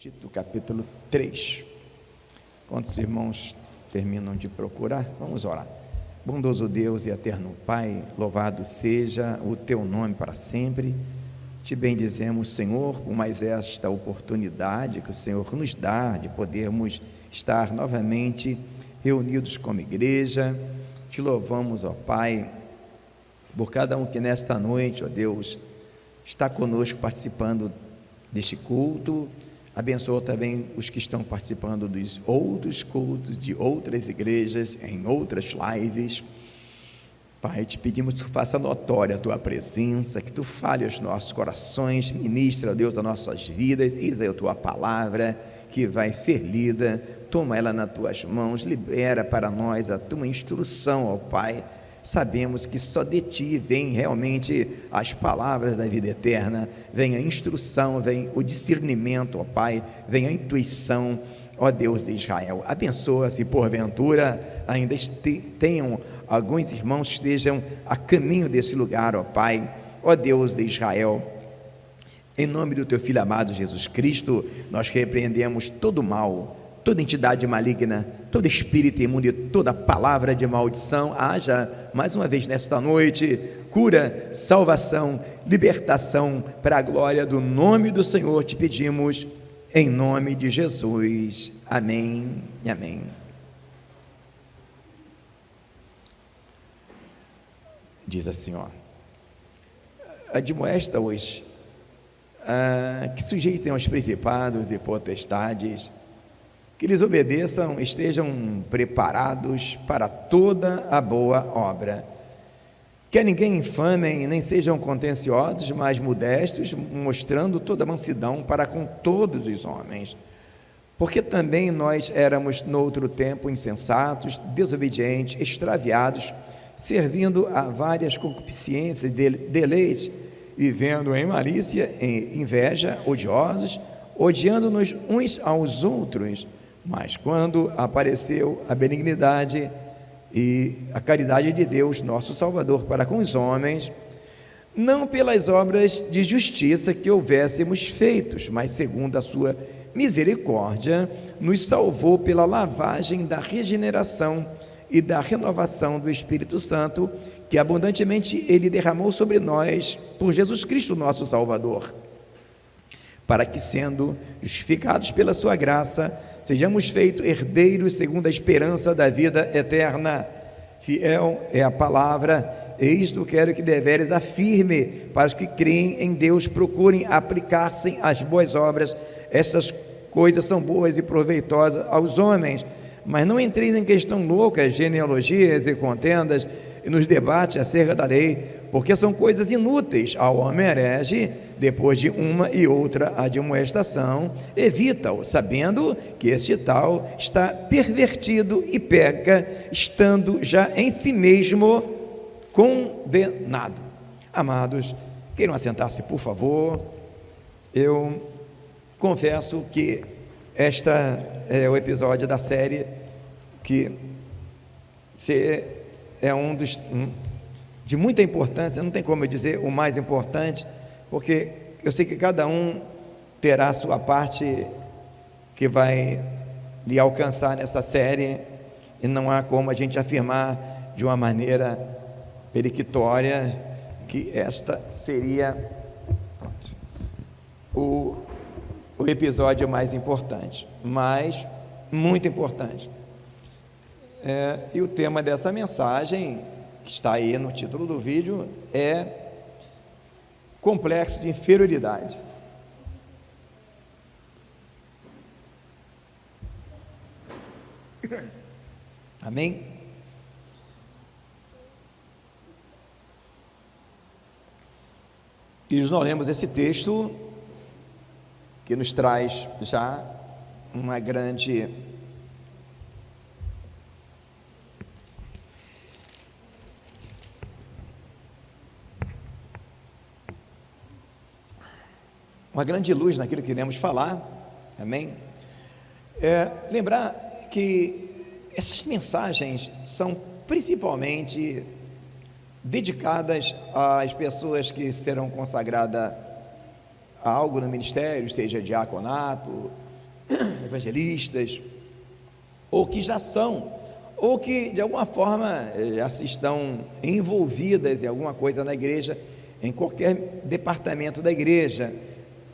Tito, capítulo 3. Quando os irmãos terminam de procurar, vamos orar. Bondoso Deus e eterno Pai, louvado seja o Teu nome para sempre. Te bendizemos, Senhor, por mais esta oportunidade que o Senhor nos dá de podermos estar novamente reunidos como igreja. Te louvamos, ó Pai, por cada um que nesta noite, ó Deus, está conosco participando deste culto. Abençoa também os que estão participando dos outros cultos, de outras igrejas, em outras lives. Pai, te pedimos que tu faça notória a tua presença, que tu fale aos nossos corações, ministra, ó Deus, as nossas vidas. Eis aí a tua palavra que vai ser lida, toma ela nas tuas mãos, libera para nós a tua instrução, ó Pai. Sabemos que só de Ti vem realmente as palavras da vida eterna, vem a instrução, vem o discernimento, ó Pai, vem a intuição, ó Deus de Israel. Abençoa se porventura ainda tenham alguns irmãos que estejam a caminho desse lugar, ó Pai, ó Deus de Israel. Em nome do Teu Filho amado Jesus Cristo, nós repreendemos todo mal, toda entidade maligna, todo espírito imundo e toda palavra de maldição. Haja mais uma vez nesta noite cura, salvação, libertação para a glória do nome do Senhor. Te pedimos em nome de Jesus. Amém e amém. Diz assim, ó: admoesta-os que sujeitem aos principados e potestades, que lhes obedeçam, estejam preparados para toda a boa obra. Que a ninguém infamem, nem sejam contenciosos, mas modestos, mostrando toda a mansidão para com todos os homens. Porque também nós éramos noutro tempo insensatos, desobedientes, extraviados, servindo a várias concupiscências, deleites, vivendo em malícia, em inveja, odiosos, odiando-nos uns aos outros. Mas quando apareceu a benignidade e a caridade de Deus, nosso Salvador, para com os homens, não pelas obras de justiça que houvéssemos feitos, mas segundo a sua misericórdia, nos salvou pela lavagem da regeneração e da renovação do Espírito Santo, que abundantemente Ele derramou sobre nós por Jesus Cristo, nosso Salvador, para que, sendo justificados pela sua graça, sejamos feitos herdeiros segundo a esperança da vida eterna. Fiel é a palavra, isto quero que deveres afirme, para os que creem em Deus procurem aplicar-se às boas obras. Essas coisas são boas e proveitosas aos homens, mas não entreis em questão loucas, genealogias e contendas, e nos debates acerca da lei, porque são coisas inúteis ao homem herege. Depois de uma e outra admoestação, evita-o, sabendo que este tal está pervertido e peca, estando já em si mesmo condenado. Amados, queiram assentar-se, por favor. Eu confesso que esta é o episódio da série que é de muita importância, não tem como eu dizer o mais importante, porque eu sei que cada um terá a sua parte que vai lhe alcançar nessa série, e não há como a gente afirmar de uma maneira periquitória que esta seria o episódio mais importante, mas muito importante. E o tema dessa mensagem, que está aí no título do vídeo, é complexo de inferioridade. Amém? E nós lemos esse texto que nos traz já uma grande luz naquilo que iremos falar. Amém? Lembrar que essas mensagens são principalmente dedicadas às pessoas que serão consagradas a algo no ministério, seja diaconato, evangelistas, ou que já são, ou que de alguma forma já estão envolvidas em alguma coisa na igreja, em qualquer departamento da igreja,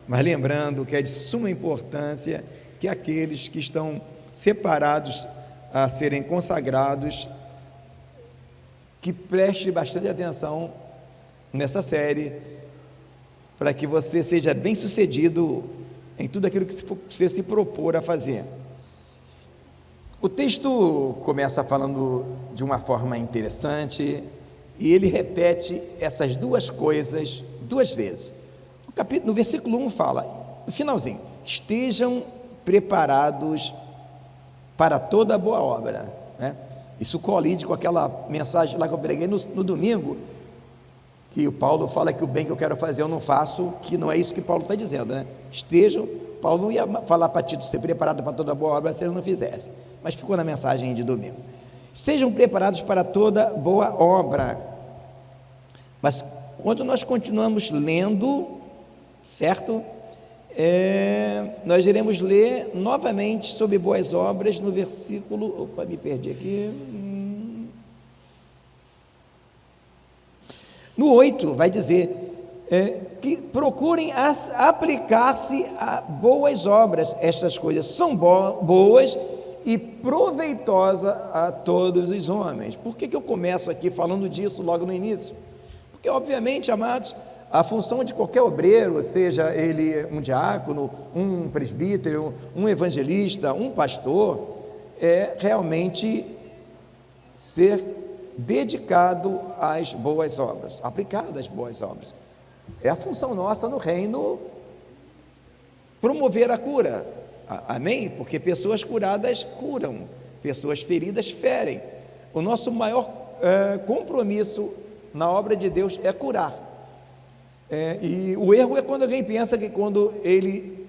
mas lembrando que é de suma importância que aqueles que estão separados a serem consagrados, que preste bastante atenção nessa série, para que você seja bem sucedido em tudo aquilo que você se propor a fazer. O texto começa falando de uma forma interessante, e ele repete essas duas coisas duas vezes. No versículo 1 fala, no finalzinho, estejam preparados para toda boa obra, né? Isso colide com aquela mensagem lá que eu preguei no domingo, que o Paulo fala que o bem que eu quero fazer eu não faço, que não é isso que Paulo está dizendo, né? Paulo não ia falar para Tito ser preparado para toda boa obra se ele não fizesse, mas ficou na mensagem de domingo. Sejam preparados para toda boa obra. Mas quando nós continuamos lendo, certo? Nós iremos ler novamente sobre boas obras no versículo, me perdi aqui, no 8 vai dizer que procurem aplicar-se a boas obras. Estas coisas são boas e proveitosas a todos os homens. Por que eu começo aqui falando disso logo no início? Porque obviamente, amados, a função de qualquer obreiro, seja ele um diácono, um presbítero, um evangelista, um pastor, é realmente ser dedicado às boas obras, aplicado às boas obras. É a função nossa no reino promover a cura, amém? Porque pessoas curadas curam, pessoas feridas ferem. O nosso maior compromisso na obra de Deus é curar. E o erro é quando alguém pensa que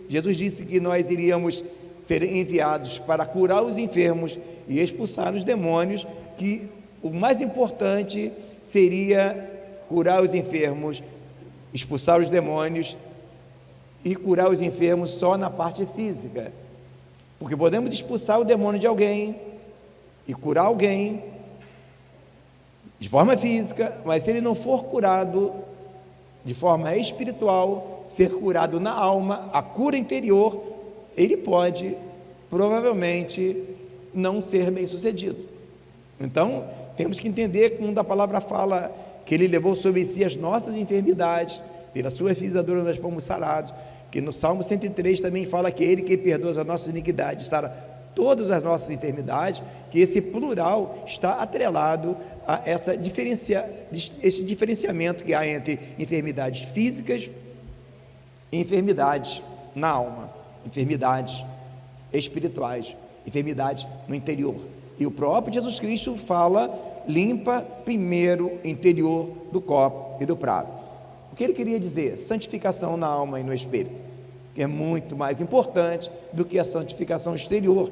Jesus disse que nós iríamos ser enviados para curar os enfermos e expulsar os demônios, que o mais importante seria curar os enfermos, expulsar os demônios e curar os enfermos só na parte física, porque podemos expulsar o demônio de alguém e curar alguém de forma física, mas se ele não for curado de forma espiritual, ser curado na alma, a cura interior, ele pode provavelmente não ser bem sucedido. Então temos que entender quando a palavra fala que ele levou sobre si as nossas enfermidades, pelas suas pisaduras nós fomos sarados, que no Salmo 103 também fala que ele que perdoa as nossas iniquidades, sara todas as nossas enfermidades, que esse plural está atrelado a esse diferenciamento que há entre enfermidades físicas e enfermidades na alma, enfermidades espirituais, enfermidades no interior. E o próprio Jesus Cristo fala, limpa primeiro o interior do copo e do prato. O que ele queria dizer? Santificação na alma e no espírito, que é muito mais importante do que a santificação exterior,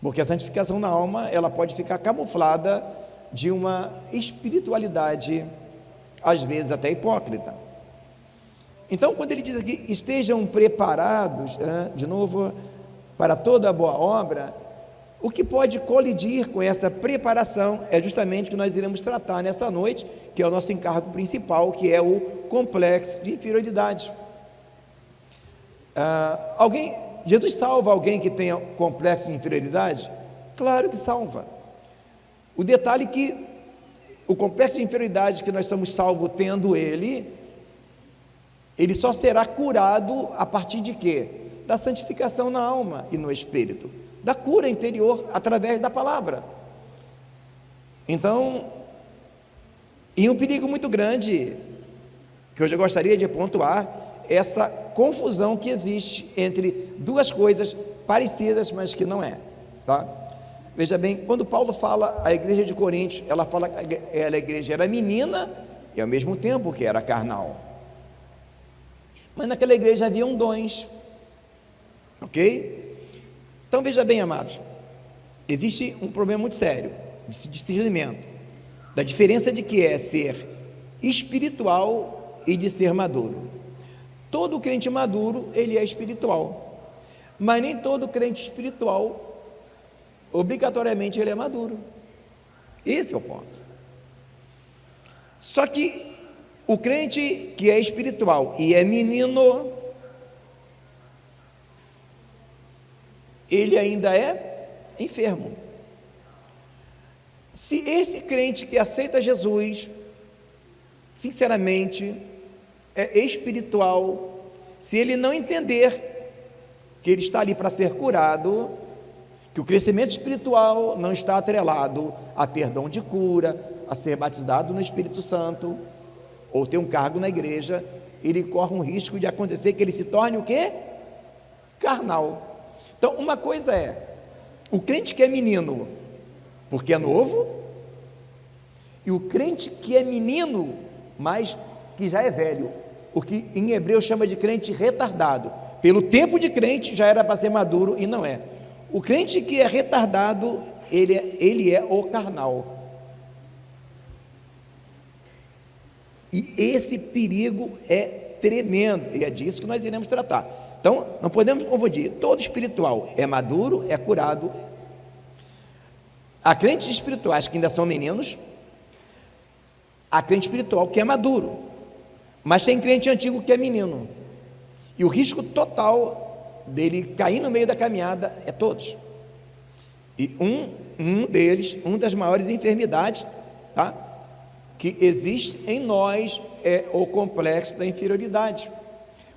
porque a santificação na alma, ela pode ficar camuflada de uma espiritualidade, às vezes até hipócrita. Então, quando ele diz aqui, estejam preparados, de novo, para toda boa obra, o que pode colidir com essa preparação é justamente o que nós iremos tratar nessa noite, que é o nosso encargo principal, que é o complexo de inferioridade. Jesus salva alguém que tenha complexo de inferioridade? Claro que salva. O detalhe é que o complexo de inferioridade que nós somos salvos tendo ele só será curado a partir de quê? Da santificação na alma e no espírito, da cura interior através da palavra. Então, e um perigo muito grande, que eu já gostaria de pontuar, essa confusão que existe entre duas coisas parecidas, mas que não é, tá? Veja bem, quando Paulo fala a igreja de Coríntios, ela fala que a igreja era menina e ao mesmo tempo que era carnal, mas naquela igreja haviam dons, ok? Então veja bem, amados, existe um problema muito sério de discernimento, da diferença de que é ser espiritual e de ser maduro. Todo crente maduro, ele é espiritual, Mas nem todo crente espiritual, obrigatoriamente, ele é maduro. Esse é o ponto. Só que o crente que é espiritual e é menino, ele ainda é enfermo. Se esse crente que aceita Jesus, sinceramente, é espiritual, se ele não entender que ele está ali para ser curado, que o crescimento espiritual não está atrelado a ter dom de cura, a ser batizado no Espírito Santo, ou ter um cargo na igreja, ele corre um risco de acontecer que ele se torne o quê? Carnal. Então, uma coisa é, o crente que é menino, porque é novo, e o crente que é menino, mas que já é velho, o que em hebreu chama de crente retardado. Pelo tempo de crente já era para ser maduro e não é. O crente que é retardado, ele é o carnal. E esse perigo é tremendo, e é disso que nós iremos tratar. Então, não podemos confundir, todo espiritual é maduro, é curado. Há crentes espirituais que ainda são meninos, há crente espiritual que é maduro, mas tem crente antigo que é menino, e o risco total dele cair no meio da caminhada é todos. E um deles, uma das maiores enfermidades, tá, que existe em nós é o complexo da inferioridade.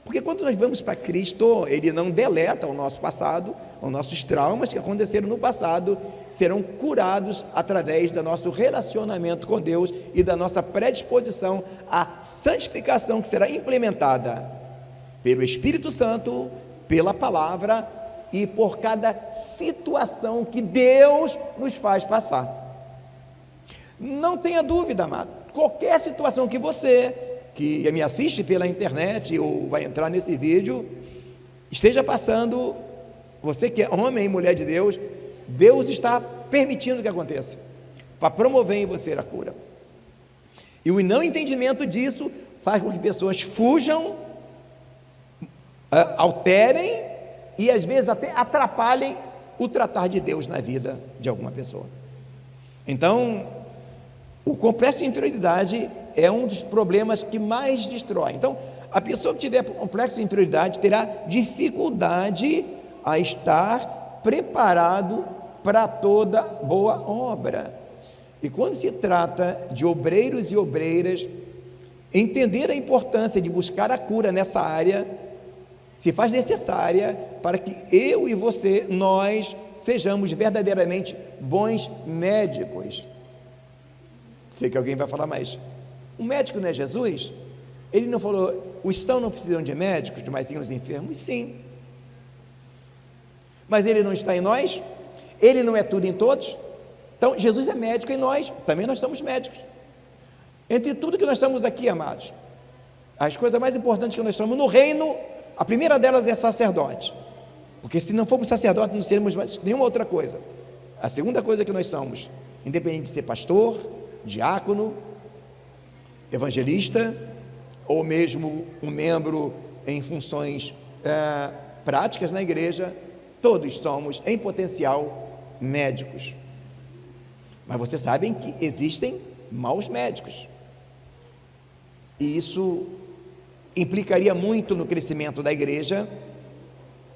Porque quando nós vamos para Cristo, Ele não deleta o nosso passado, os nossos traumas que aconteceram no passado serão curados através do nosso relacionamento com Deus e da nossa predisposição à santificação que será implementada pelo Espírito Santo, pela palavra e por cada situação que Deus nos faz passar. Não tenha dúvida, amado, qualquer situação que você, que me assiste pela internet ou vai entrar nesse vídeo, esteja passando, você que é homem e mulher de Deus, Deus está permitindo que aconteça, para promover em você a cura. E o não entendimento disso faz com que pessoas fujam, alterem e às vezes até atrapalhem o tratar de Deus na vida de alguma pessoa. Então, o complexo de inferioridade é um dos problemas que mais destrói. Então, a pessoa que tiver complexo de inferioridade terá dificuldade a estar preparado para toda boa obra. E quando se trata de obreiros e obreiras, entender a importância de buscar a cura nessa área se faz necessária para que eu e você, nós, sejamos verdadeiramente bons médicos. Sei que alguém vai falar, mas o médico não é Jesus? Ele não falou, os sãos não precisam de médicos, mas sim os enfermos? Sim. Mas ele não está em nós? Ele não é tudo em todos? Então, Jesus é médico em nós, também nós somos médicos. Entre tudo que nós estamos aqui, amados, as coisas mais importantes que nós somos no reino, a primeira delas é sacerdote, porque se não formos sacerdotes, não seremos mais nenhuma outra coisa. A segunda coisa que nós somos, independente de ser pastor, diácono, evangelista, ou mesmo um membro em funções práticas na igreja, todos somos, em potencial, médicos. Mas vocês sabem que existem maus médicos, e isso implicaria muito no crescimento da igreja,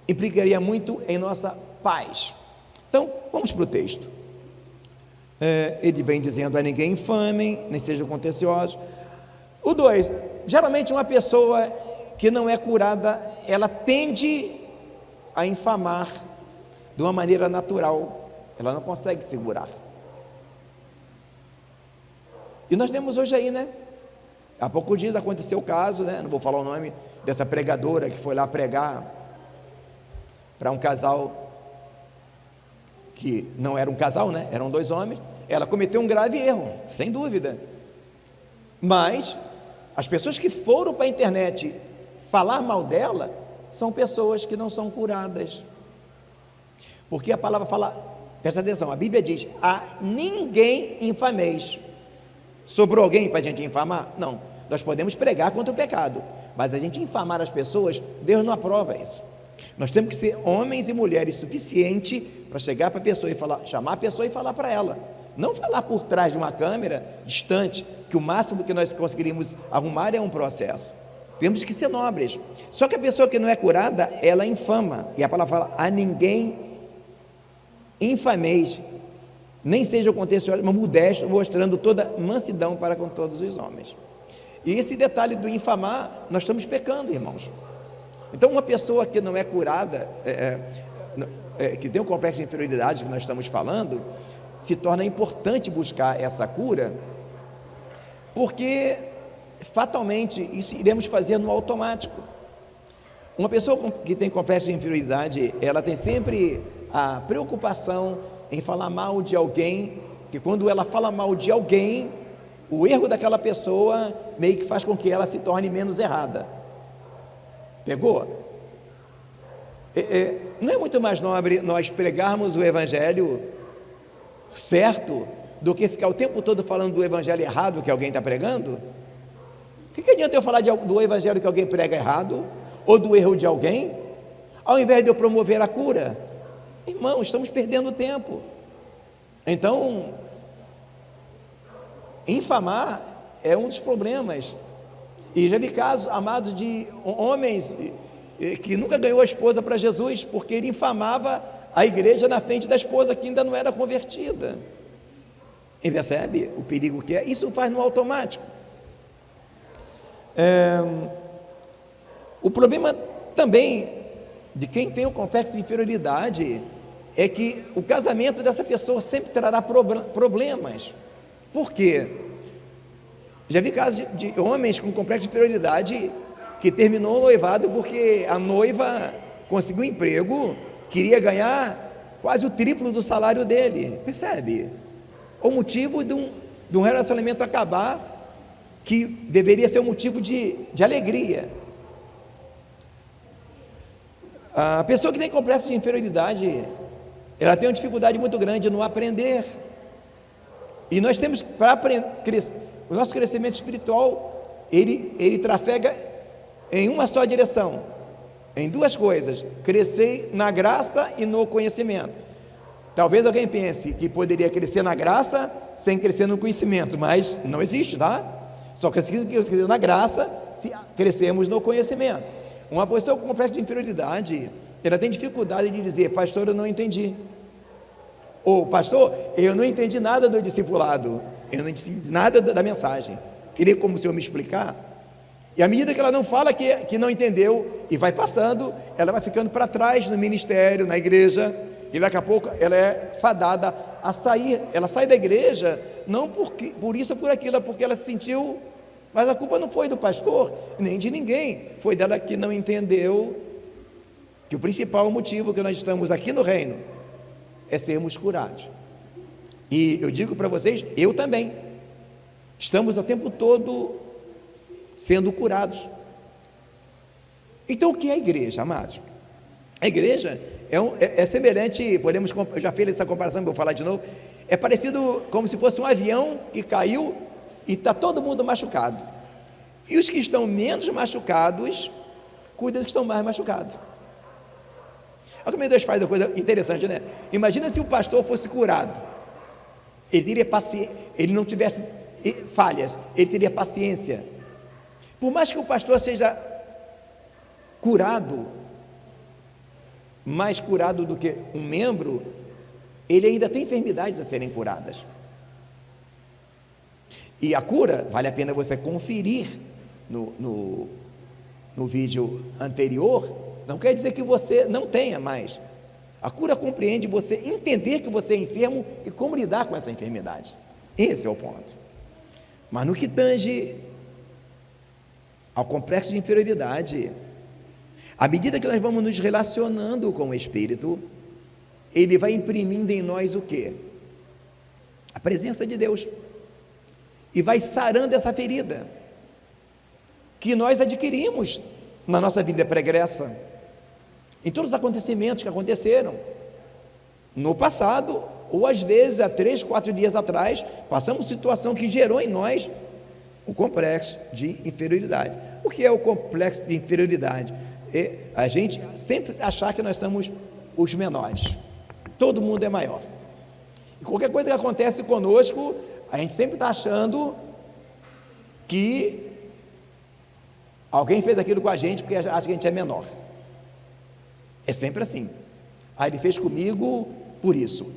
implicaria muito em nossa paz. Então, vamos para o texto. Ele vem dizendo, a ninguém infamem, nem sejam contenciosos. O 2, geralmente uma pessoa que não é curada, ela tende a infamar de uma maneira natural, ela não consegue segurar. E nós vemos hoje aí, né? Há poucos dias aconteceu o caso, né? Não vou falar o nome dessa pregadora que foi lá pregar para um casal que não era um casal, né? Eram dois homens. Ela cometeu um grave erro, sem dúvida. Mas as pessoas que foram para a internet falar mal dela são pessoas que não são curadas. Porque a palavra fala, presta atenção, a Bíblia diz, a ninguém infameis. Sobrou alguém para a gente infamar? Não, nós podemos pregar contra o pecado, mas a gente infamar as pessoas, Deus não aprova isso. Nós temos que ser homens e mulheres suficientes para chegar para a pessoa e falar, chamar a pessoa e falar para ela. Não falar por trás de uma câmera, distante, que o máximo que nós conseguiríamos arrumar é um processo. Temos que ser nobres. Só que a pessoa que não é curada, ela infama. E a palavra fala, a ninguém infameis, nem seja contencioso, mas modesto, mostrando toda mansidão para com todos os homens. E esse detalhe do infamar, nós estamos pecando, irmãos. Então, uma pessoa que não é curada, que tem um complexo de inferioridade que nós estamos falando, se torna importante buscar essa cura, porque fatalmente isso iremos fazer no automático. Uma pessoa que tem complexo de inferioridade, ela tem sempre a preocupação em falar mal de alguém, que quando ela fala mal de alguém, o erro daquela pessoa meio que faz com que ela se torne menos errada. Pegou? Não é muito mais nobre nós pregarmos o evangelho certo do que ficar o tempo todo falando do evangelho errado que alguém está pregando? O que adianta eu falar do evangelho que alguém prega errado, ou do erro de alguém, ao invés de eu promover a cura? Irmão, estamos perdendo tempo. Então, infamar é um dos problemas. E já vi casos, amados, de homens que nunca ganhou a esposa para Jesus, porque ele infamava a igreja na frente da esposa que ainda não era convertida. E percebe o perigo que é? Isso faz no automático. O problema também de quem tem o complexo de inferioridade é que o casamento dessa pessoa sempre trará problemas. Por quê? Já vi casos de homens com complexo de inferioridade que terminou o noivado porque a noiva conseguiu um emprego, queria ganhar quase o triplo do salário dele. Percebe? O motivo de um relacionamento acabar, que deveria ser um motivo de alegria. A pessoa que tem complexo de inferioridade, ela tem uma dificuldade muito grande no aprender. E nós temos, para crescer, o nosso crescimento espiritual, ele trafega em uma só direção, em duas coisas: crescer na graça e no conhecimento. Talvez alguém pense que poderia crescer na graça sem crescer no conhecimento, mas não existe, tá? Só conseguimos crescer na graça se crescermos no conhecimento. Uma pessoa com complexo de inferioridade, ela tem dificuldade de dizer: pastor, eu não entendi. Ou pastor, eu não entendi nada do discipulado, eu não entendi nada da mensagem, teria como o senhor me explicar? E à medida que ela não fala que não entendeu, e vai passando, ela vai ficando para trás no ministério, na igreja, e daqui a pouco ela é fadada a sair. Ela sai da igreja, não por isso ou por aquilo, porque ela se sentiu, mas a culpa não foi do pastor, nem de ninguém, foi dela que não entendeu que o principal motivo que nós estamos aqui no reino é sermos curados. E eu digo para vocês, eu também, estamos o tempo todo sendo curados. Então o que é a igreja, amados? A igreja é semelhante, eu já fiz essa comparação, vou falar de novo, é parecido como se fosse um avião que caiu e está todo mundo machucado, e os que estão menos machucados cuidam dos que estão mais machucados. Olha como Deus faz uma coisa interessante, né? Imagina se o pastor fosse curado, ele teria paciência, ele não tivesse falhas, ele teria paciência. Por mais que o pastor seja curado, mais curado do que um membro, ele ainda tem enfermidades a serem curadas. E a cura, vale a pena você conferir no vídeo anterior, não quer dizer que você não tenha mais. A cura compreende você entender que você é enfermo e como lidar com essa enfermidade. Esse é o ponto. Mas no que tange ao complexo de inferioridade, à medida que nós vamos nos relacionando com o Espírito, ele vai imprimindo em nós o quê? A presença de Deus, e vai sarando essa ferida que nós adquirimos na nossa vida pregressa, em todos os acontecimentos que aconteceram no passado, ou às vezes há 3, 4 dias atrás, passamos situação que gerou em nós o complexo de inferioridade. O que é o complexo de inferioridade? a gente sempre achar que nós somos os menores. Todo mundo é maior. E qualquer coisa que acontece conosco, a gente sempre está achando que alguém fez aquilo com a gente porque acha que a gente é menor. É sempre assim. Ele fez comigo por isso.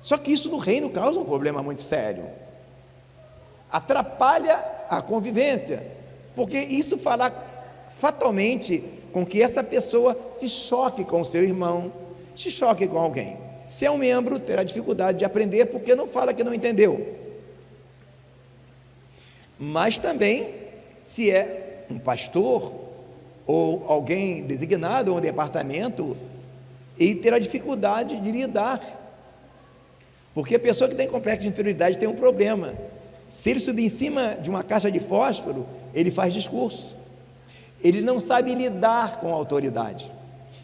Só que isso no reino causa um problema muito sério. Atrapalha a convivência, porque isso fará fatalmente com que essa pessoa se choque com o seu irmão, se choque com alguém. Se é um membro, terá dificuldade de aprender porque não fala que não entendeu. Mas também, se é um pastor ou alguém designado a um departamento, ele terá dificuldade de lidar, porque a pessoa que tem complexo de inferioridade tem um problema. Se ele subir em cima de uma caixa de fósforo, ele faz discurso, ele não sabe lidar com a autoridade,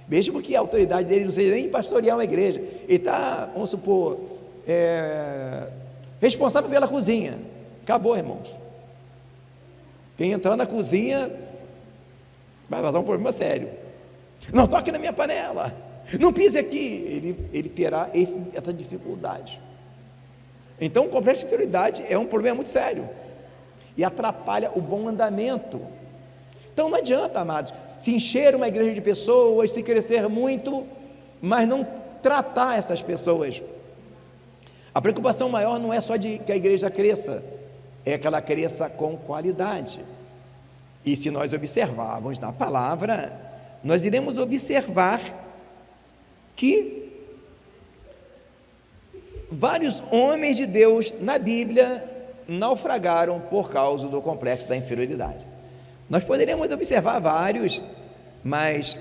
mesmo que a autoridade dele não seja nem pastorear uma igreja. Ele está, vamos supor, responsável pela cozinha. Acabou, irmãos. Quem entrar na cozinha vai vazar um problema sério. Não toque na minha panela, não pise aqui. Ele terá essa dificuldade. Então o complexo de inferioridade é um problema muito sério e atrapalha o bom andamento. Então não adianta, amados, se encher uma igreja de pessoas, se crescer muito, mas não tratar essas pessoas. A preocupação maior não é só de que a igreja cresça, é que ela cresça com qualidade. E se nós observarmos na palavra, nós iremos observar que vários homens de Deus na Bíblia naufragaram por causa do complexo da inferioridade. Nós poderíamos observar vários, mas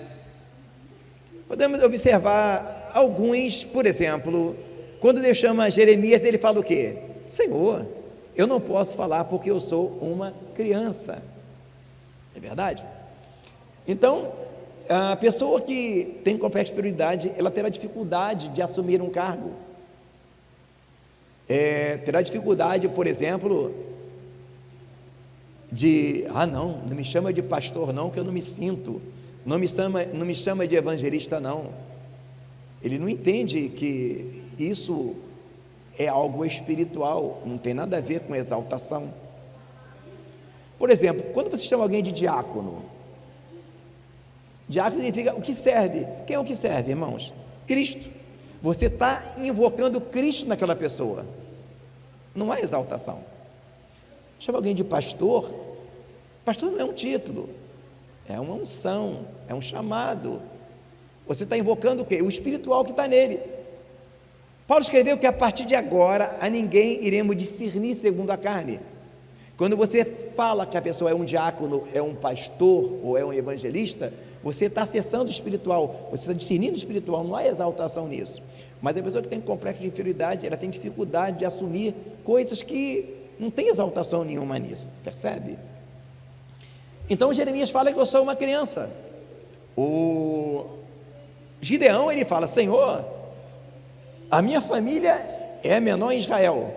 podemos observar alguns. Por exemplo, quando Deus chama Jeremias, ele fala o quê? Senhor, eu não posso falar porque eu sou uma criança. É verdade? Então, a pessoa que tem complexo de inferioridade, ela terá dificuldade de assumir um cargo. Terá dificuldade, por exemplo, de, não me chama de pastor não, que eu não me sinto, não me chama de evangelista não. Ele não entende que isso é algo espiritual, não tem nada a ver com exaltação. Por exemplo, quando você chama alguém de diácono, diácono significa o que serve. Quem é o que serve, irmãos? Cristo. Você está invocando Cristo naquela pessoa, não há exaltação. Chama alguém de pastor, pastor não é um título, é uma unção, é um chamado. Você está invocando o quê? O espiritual que está nele. Paulo escreveu que a partir de agora a ninguém iremos discernir segundo a carne. Quando você fala que a pessoa é um diácono, é um pastor ou é um evangelista, você está acessando o espiritual, você está discernindo o espiritual, não há exaltação nisso. Mas a pessoa que tem complexo de inferioridade, ela tem dificuldade de assumir coisas que não tem exaltação nenhuma nisso, percebe? Então Jeremias fala que eu sou uma criança. O Gideão, ele fala, Senhor, a minha família é a menor em Israel,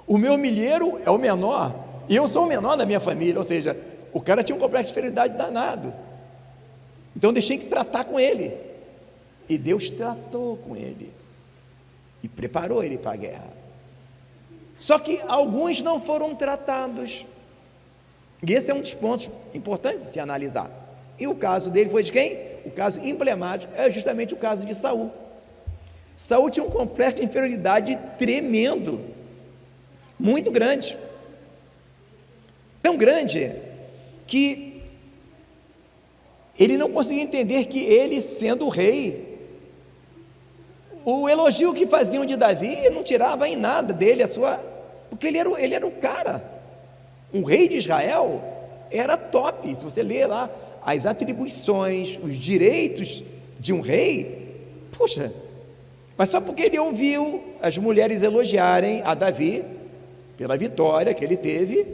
o meu milheiro é o menor, e eu sou o menor da minha família. Ou seja, o cara tinha um complexo de inferioridade danado, então deixei que tratar com ele, e Deus tratou com ele, e preparou ele para a guerra. Só que alguns não foram tratados, e esse é um dos pontos importantes de se analisar. E o caso dele foi de quem? O caso emblemático é justamente o caso de Saul. Saul tinha um complexo de inferioridade tremendo, muito grande, tão grande que ele não conseguia entender que ele, sendo o rei, o elogio que faziam de Davi não tirava em nada dele porque ele era o cara. Um rei de Israel era top. Se você ler lá as atribuições, os direitos de um rei, puxa, mas só porque ele ouviu as mulheres elogiarem a Davi pela vitória que ele teve,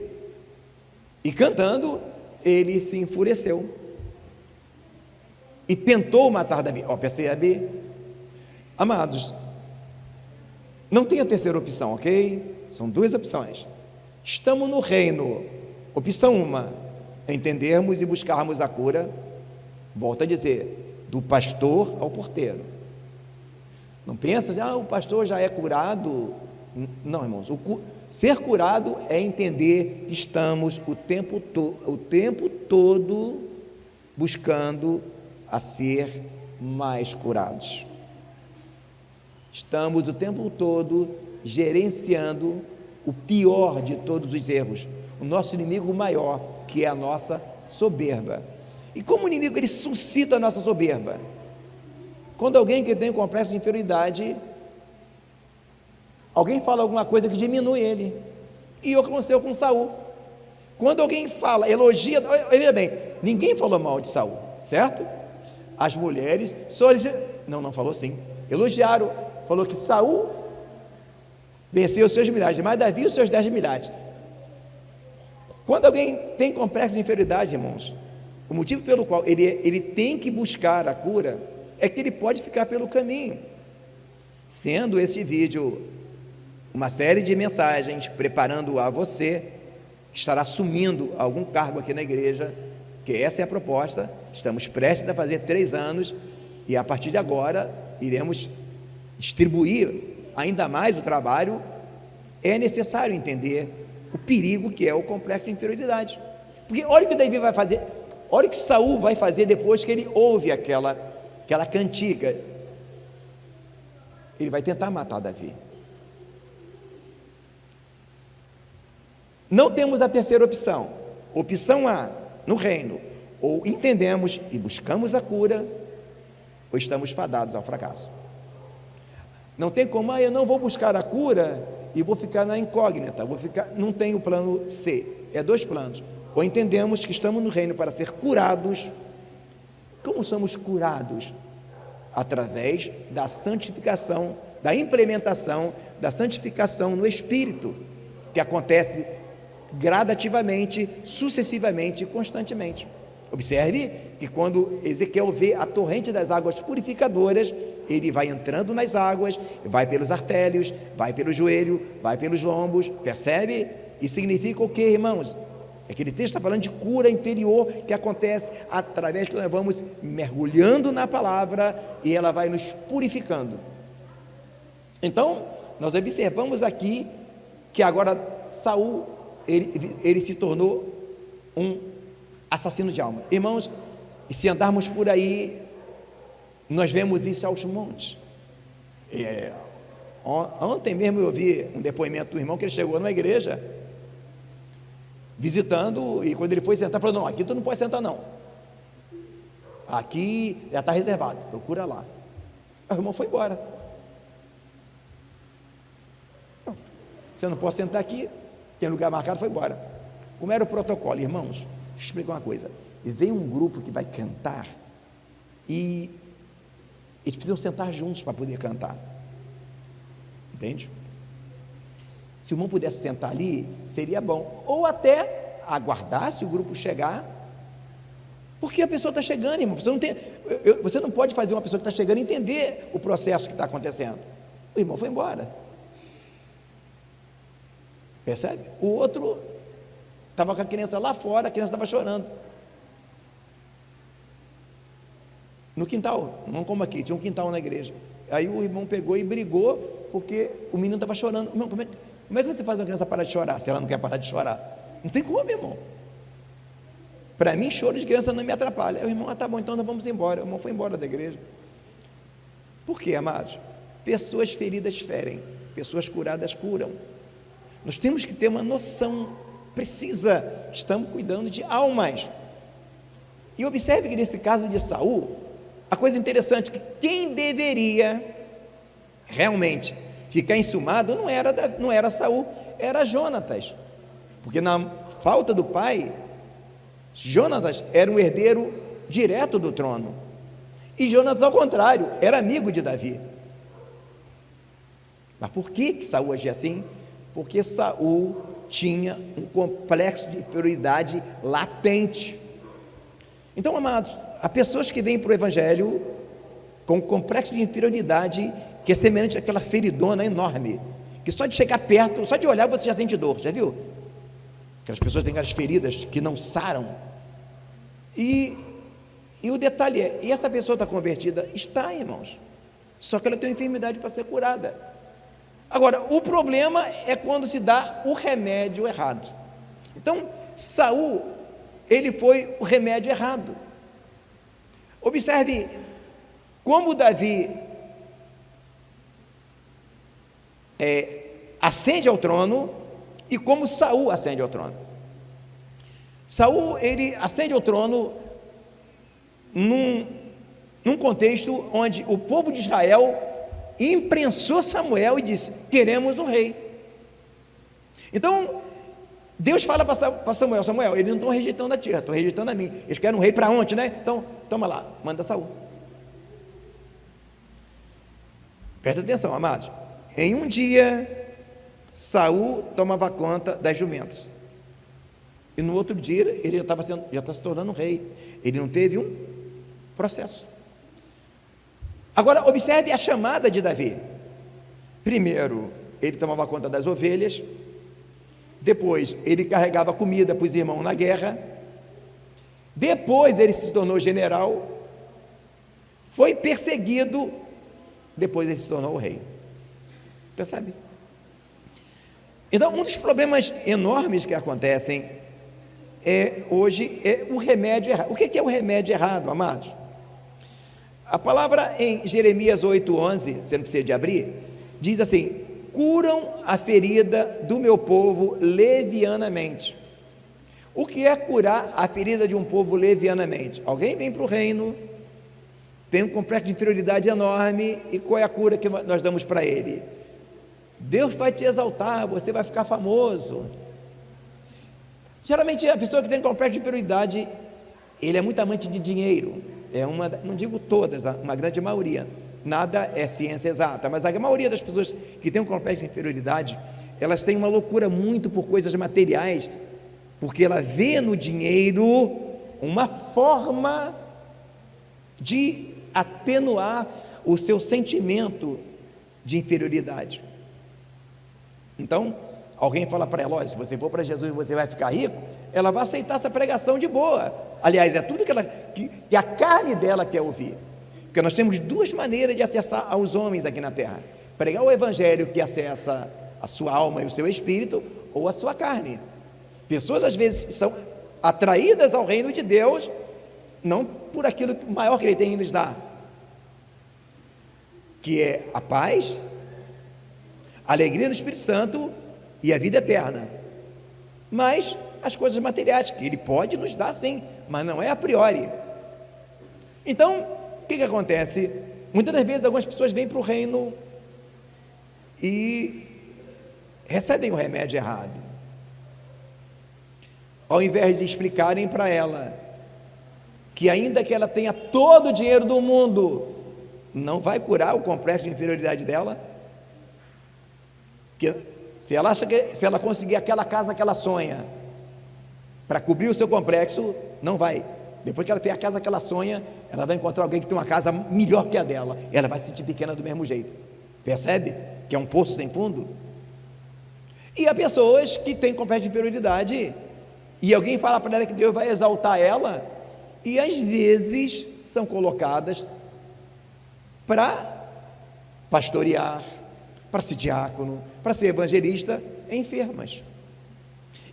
e cantando, ele se enfureceu e tentou matar Davi. Percebe? Amados, não tem a terceira opção, ok? São duas opções. Estamos no reino. Opção 1, entendermos e buscarmos a cura. Volto a dizer, do pastor ao porteiro. Não pensa assim, o pastor já é curado. Não, irmãos, ser curado é entender que estamos o tempo todo buscando a ser mais curados. Estamos o tempo todo gerenciando o pior de todos os erros, o nosso inimigo maior, que é a nossa soberba. E como o inimigo ele suscita a nossa soberba? Quando alguém que tem um complexo de inferioridade, alguém fala alguma coisa que diminui ele, e o que aconteceu com Saul. Quando alguém fala, elogia, veja bem, ninguém falou mal de Saul, certo? As mulheres não falou sim, elogiaram, falou que Saul venceu os seus milhares, mas Davi os seus 10 milhares. Quando alguém tem complexo de inferioridade, irmãos, o motivo pelo qual ele tem que buscar a cura é que ele pode ficar pelo caminho. Sendo esse vídeo uma série de mensagens preparando a você que estará assumindo algum cargo aqui na igreja, que essa é a proposta. Estamos prestes a fazer 3 anos e a partir de agora iremos distribuir ainda mais o trabalho. É necessário entender o perigo que é o complexo de inferioridade, porque olha o que Davi vai fazer, olha o que Saul vai fazer depois que ele ouve aquela cantiga. Ele vai tentar matar Davi. Não temos a terceira opção. Opção A, no reino, ou entendemos e buscamos a cura, ou estamos fadados ao fracasso. Não tem como, eu não vou buscar a cura e vou ficar na incógnita, não tem o plano C, é 2 planos. Ou entendemos que estamos no reino para ser curados. Como somos curados? Através da santificação, da implementação da santificação no Espírito, que acontece gradativamente, sucessivamente e constantemente. Observe que quando Ezequiel vê a torrente das águas purificadoras, ele vai entrando nas águas, vai pelos artérios, vai pelo joelho, vai pelos lombos, percebe? Isso significa o que, irmãos? Aquele texto está falando de cura interior que acontece através que nós vamos mergulhando na palavra e ela vai nos purificando. Então, nós observamos aqui que agora Saul, ele se tornou um assassino de alma. Irmãos, e se andarmos por aí, nós vemos isso aos montes. Ontem mesmo eu vi um depoimento do irmão que ele chegou numa igreja visitando, e quando ele foi sentar, falou: não, aqui tu não pode sentar não, aqui já está reservado, procura lá. O irmão foi embora. Você não pode sentar aqui, tem lugar marcado, foi embora. Como era o protocolo, irmãos? Deixa eu explicar uma coisa. Vem um grupo que vai cantar e eles precisam sentar juntos para poder cantar, entende? Se o irmão pudesse sentar ali, seria bom, ou até aguardar se o grupo chegar, porque a pessoa está chegando, irmão. Você não pode fazer uma pessoa que está chegando entender o processo que está acontecendo. O irmão foi embora, percebe? O outro estava com a criança lá fora, a criança estava chorando no quintal, não como aqui, tinha um quintal na igreja. Aí o irmão pegou e brigou porque o menino estava chorando. Irmão, como é que você faz uma criança parar de chorar, se ela não quer parar de chorar? Não tem como, meu irmão. Para mim, choro de criança não me atrapalha. O irmão, tá bom, então nós vamos embora. O irmão foi embora da igreja. Por quê, amados? Pessoas feridas ferem, pessoas curadas curam. Nós temos que ter uma noção precisa, estamos cuidando de almas. E observe que nesse caso de Saul, a coisa interessante é que quem deveria realmente ficar enciumado não era Saul, era Jonatas, porque na falta do pai, Jonatas era um herdeiro direto do trono, e Jonatas, ao contrário, era amigo de Davi. Mas por que Saul agia assim? Porque Saul tinha um complexo de inferioridade latente. Então, amados, há pessoas que vêm para o Evangelho com um complexo de inferioridade que é semelhante àquela feridona enorme, que só de chegar perto, só de olhar você já sente dor, já viu? Aquelas pessoas têm aquelas feridas que não saram, e E o detalhe é, e essa pessoa está convertida? Está, irmãos, só que ela tem uma enfermidade para ser curada. Agora, o problema é quando se dá o remédio errado. Então, Saul, ele foi o remédio errado. Observe como Davi ascende ao trono e como Saul ascende ao trono. Saul, ele ascende ao trono num contexto onde o povo de Israel imprensou Samuel e disse: queremos um rei. Então Deus fala para Samuel: Samuel, eles não estão rejeitando a ti, estão rejeitando a mim. Eles querem um rei para onde, né? Então toma lá, manda Saul. Presta atenção, amados. Em um dia Saul tomava conta das jumentas, e no outro dia ele já está se tornando rei. Ele não teve um processo. Agora observe a chamada de Davi. Primeiro ele tomava conta das ovelhas, depois ele carregava comida para os irmãos na guerra, depois ele se tornou general, foi perseguido, depois ele se tornou o rei. Percebe? Então, um dos problemas enormes que acontecem hoje é o remédio errado. O que é o remédio errado, amados? A palavra em Jeremias 8,11, você não precisa de abrir, diz assim: curam a ferida do meu povo levianamente. O que é curar a ferida de um povo levianamente? Alguém vem para o reino, tem um complexo de inferioridade enorme, e qual é a cura que nós damos para ele? Deus vai te exaltar, você vai ficar famoso. Geralmente a pessoa que tem complexo de inferioridade, ele é muito amante de dinheiro. Não digo todas, uma grande maioria. Nada é ciência exata, mas a maioria das pessoas que têm um complexo de inferioridade, elas têm uma loucura muito por coisas materiais, porque ela vê no dinheiro uma forma de atenuar o seu sentimento de inferioridade. Então, alguém fala para ela: olha, se você for para Jesus você vai ficar rico, ela vai aceitar essa pregação de boa. Aliás, é tudo que a carne dela quer ouvir. Porque nós temos duas maneiras de acessar aos homens aqui na terra: pregar o evangelho que acessa a sua alma e o seu espírito, ou a sua carne. Pessoas às vezes são atraídas ao reino de Deus não por aquilo maior que ele tem em lhes dar, que é a paz, a alegria no Espírito Santo e a vida eterna, mas as coisas materiais que ele pode nos dar, sim, mas não é a priori. Então o que acontece? Muitas das vezes algumas pessoas vêm para o reino e recebem o remédio errado, ao invés de explicarem para ela que ainda que ela tenha todo o dinheiro do mundo, não vai curar o complexo de inferioridade dela. Que se ela acha que se ela conseguir aquela casa que ela sonha para cobrir o seu complexo, não vai. Depois que ela tem a casa que ela sonha, ela vai encontrar alguém que tem uma casa melhor que a dela, e ela vai se sentir pequena do mesmo jeito. Percebe? Que é um poço sem fundo. E há pessoas que têm complexo de inferioridade, e alguém fala para ela que Deus vai exaltar ela, e às vezes são colocadas para pastorear, para ser diácono, para ser evangelista, enfermas.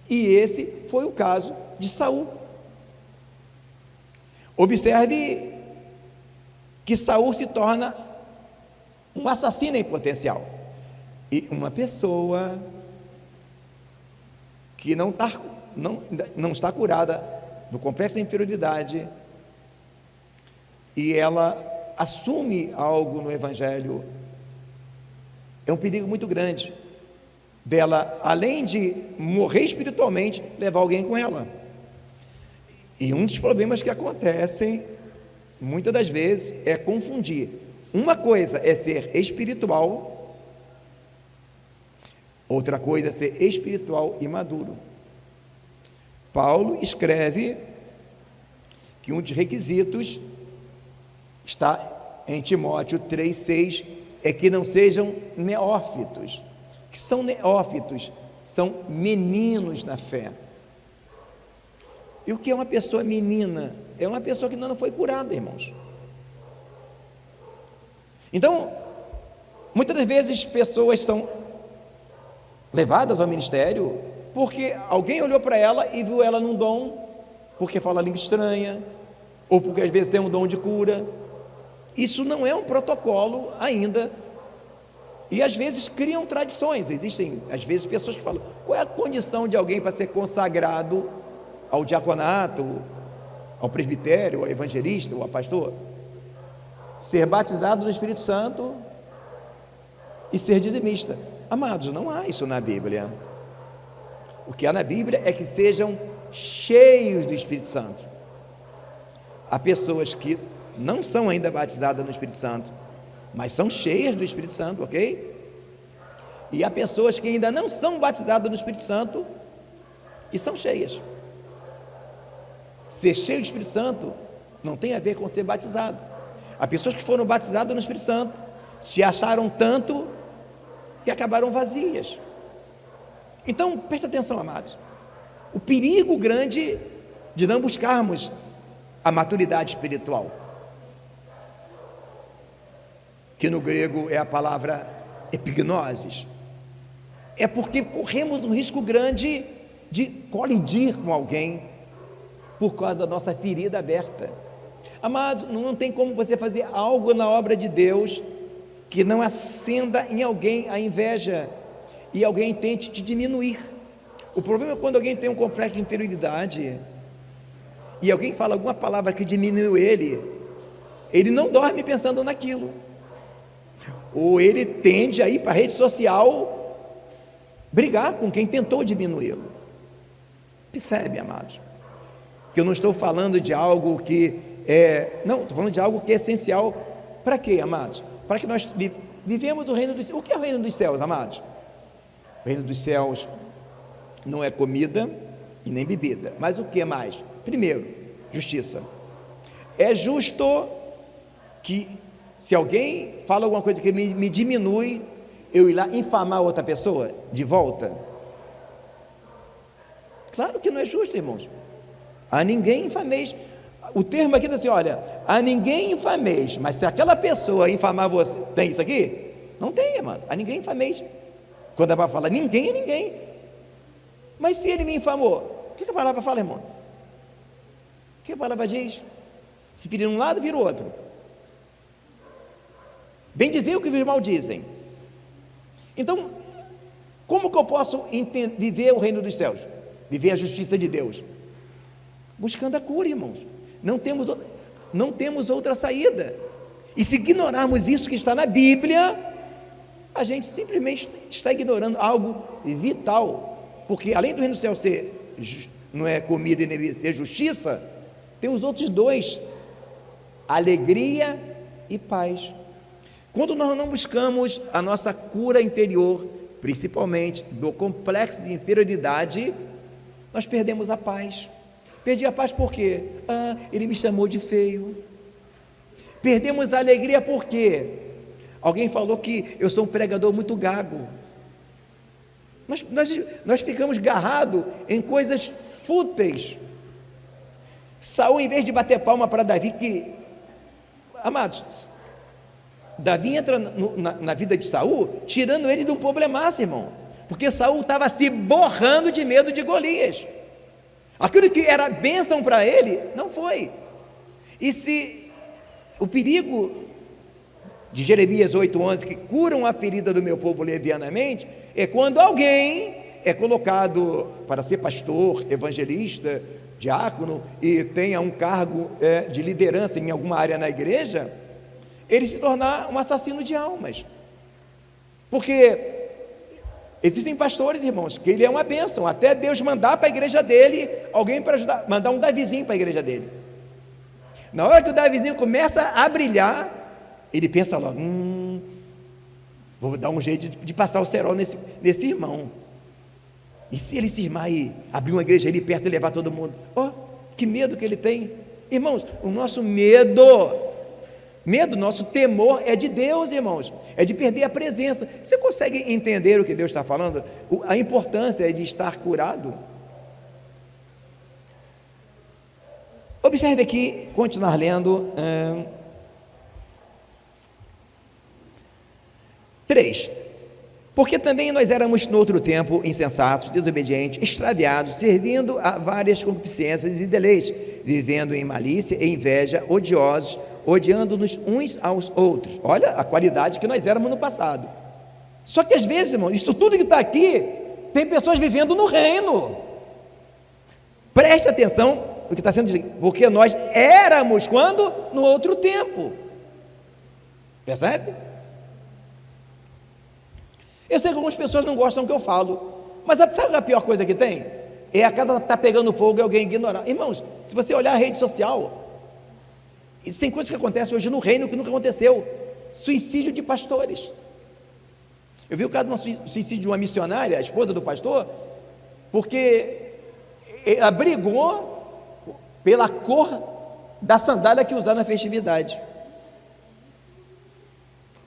E esse foi o caso de Saul. Observe que Saul se torna um assassino em potencial, e uma pessoa que não está curada do complexo de inferioridade, e ela assume algo no evangelho, é um perigo muito grande dela, além de morrer espiritualmente, levar alguém com ela. E um dos problemas que acontecem muitas das vezes é confundir. Uma coisa é ser espiritual, outra coisa é ser espiritual e maduro. Paulo escreve que um dos requisitos está em Timóteo 3,6, é que não sejam neófitos. O que são neófitos? São meninos na fé. E o que é uma pessoa menina? É uma pessoa que ainda não foi curada, irmãos. Então, muitas das vezes pessoas são levadas ao ministério porque alguém olhou para ela e viu ela num dom, porque fala língua estranha, ou porque às vezes tem um dom de cura. Isso não é um protocolo ainda. E às vezes criam tradições. Existem às vezes pessoas que falam: qual é a condição de alguém para ser consagrado ao diaconato, ao presbitério, ao evangelista, ou ao pastor? Ser batizado no Espírito Santo e ser dizimista. Amados, não há isso na Bíblia. O que há na Bíblia é que sejam cheios do Espírito Santo. Há pessoas que não são ainda batizadas no Espírito Santo, mas são cheias do Espírito Santo, ok? E há pessoas que ainda não são batizadas no Espírito Santo e são cheias. Ser cheio do Espírito Santo não tem a ver com ser batizado. Há pessoas que foram batizadas no Espírito Santo, se acharam tanto que acabaram vazias. Então, preste atenção, amados. O perigo grande de não buscarmos a maturidade espiritual, que no grego é a palavra epignosis, é porque corremos um risco grande de colidir com alguém por causa da nossa ferida aberta. Amados, não tem como você fazer algo na obra de Deus que não acenda em alguém a inveja e alguém tente te diminuir. O problema é quando alguém tem um complexo de inferioridade e alguém fala alguma palavra que diminui ele não dorme pensando naquilo, ou ele tende a ir para a rede social brigar com quem tentou diminuí-lo. Percebe, amados? Que eu não estou falando de algo que não, estou falando de algo que é essencial. Para quê, amados? Para que nós vivemos o reino dos céus. O que é o reino dos céus, amados? O reino dos céus não é comida e nem bebida, mas o que mais? Primeiro, justiça. É justo que, se alguém fala alguma coisa que me diminui, eu ir lá infamar outra pessoa de volta? Claro que não é justo, irmãos. A ninguém infameis. O termo aqui diz assim: olha, a ninguém infameis. Mas se aquela pessoa infamar você, tem isso aqui? Não tem, mano. A ninguém infameis. Quando a palavra fala ninguém, é ninguém. Mas se ele me infamou, o que a palavra fala, irmão? O que a palavra diz? Se virar um lado, vira o outro. Bem dizer o que os maldizem. Então, como que eu posso viver o reino dos céus? Viver a justiça de Deus? Buscando a cura, irmãos. Não temos outra saída. E se ignorarmos isso que está na Bíblia, a gente simplesmente está ignorando algo vital. Porque além do reino do céu ser, não é comida e nem ser justiça, tem os outros dois: alegria e paz. Quando nós não buscamos a nossa cura interior, principalmente do complexo de inferioridade, nós perdemos a paz. Perdi a paz por quê? Ele me chamou de feio. Perdemos a alegria por quê? Alguém falou que eu sou um pregador muito gago. Nós ficamos garrados em coisas fúteis. Saul, em vez de bater palma para Davi, amados, Davi entra na vida de Saul, tirando ele de um problemaço, irmão, porque Saul estava se borrando de medo de Golias. Aquilo que era bênção para ele, não foi. E se o perigo de Jeremias 8:11, que curam a ferida do meu povo levianamente, é quando alguém é colocado para ser pastor, evangelista, diácono, e tenha um cargo de liderança em alguma área na igreja, ele se tornar um assassino de almas. Porque existem pastores, irmãos, que ele é uma bênção, até Deus mandar para a igreja dele alguém para ajudar, mandar um Davizinho para a igreja dele. Na hora que o Davizinho começa a brilhar, ele pensa logo: vou dar um jeito de passar o cerol nesse irmão. E se ele cismar e abrir uma igreja ali perto e levar todo mundo? Que medo que ele tem. Irmãos, o nosso nosso temor é de Deus, irmãos, é de perder a presença. Você consegue entender o que Deus está falando? A importância é de estar curado. Observe aqui, continuar lendo. 3. Porque também nós éramos no outro tempo insensatos, desobedientes, extraviados, servindo a várias concupiscências e deleites, vivendo em malícia e inveja, odiosos, odiando-nos uns aos outros. Olha a qualidade que nós éramos no passado. Só que às vezes, irmão, isso tudo que está aqui, tem pessoas vivendo no reino. Preste atenção no que está sendo dito, porque nós éramos quando? No outro tempo. Percebe? Eu sei que algumas pessoas não gostam do que eu falo, mas sabe a pior coisa que tem? É a casa está pegando fogo e alguém ignorar. Irmãos, se você olhar a rede social, isso tem coisas que acontecem hoje no reino que nunca aconteceu. Suicídio de pastores. Eu vi o caso de um suicídio de uma missionária, a esposa do pastor, porque ela brigou pela cor da sandália que usaram na festividade.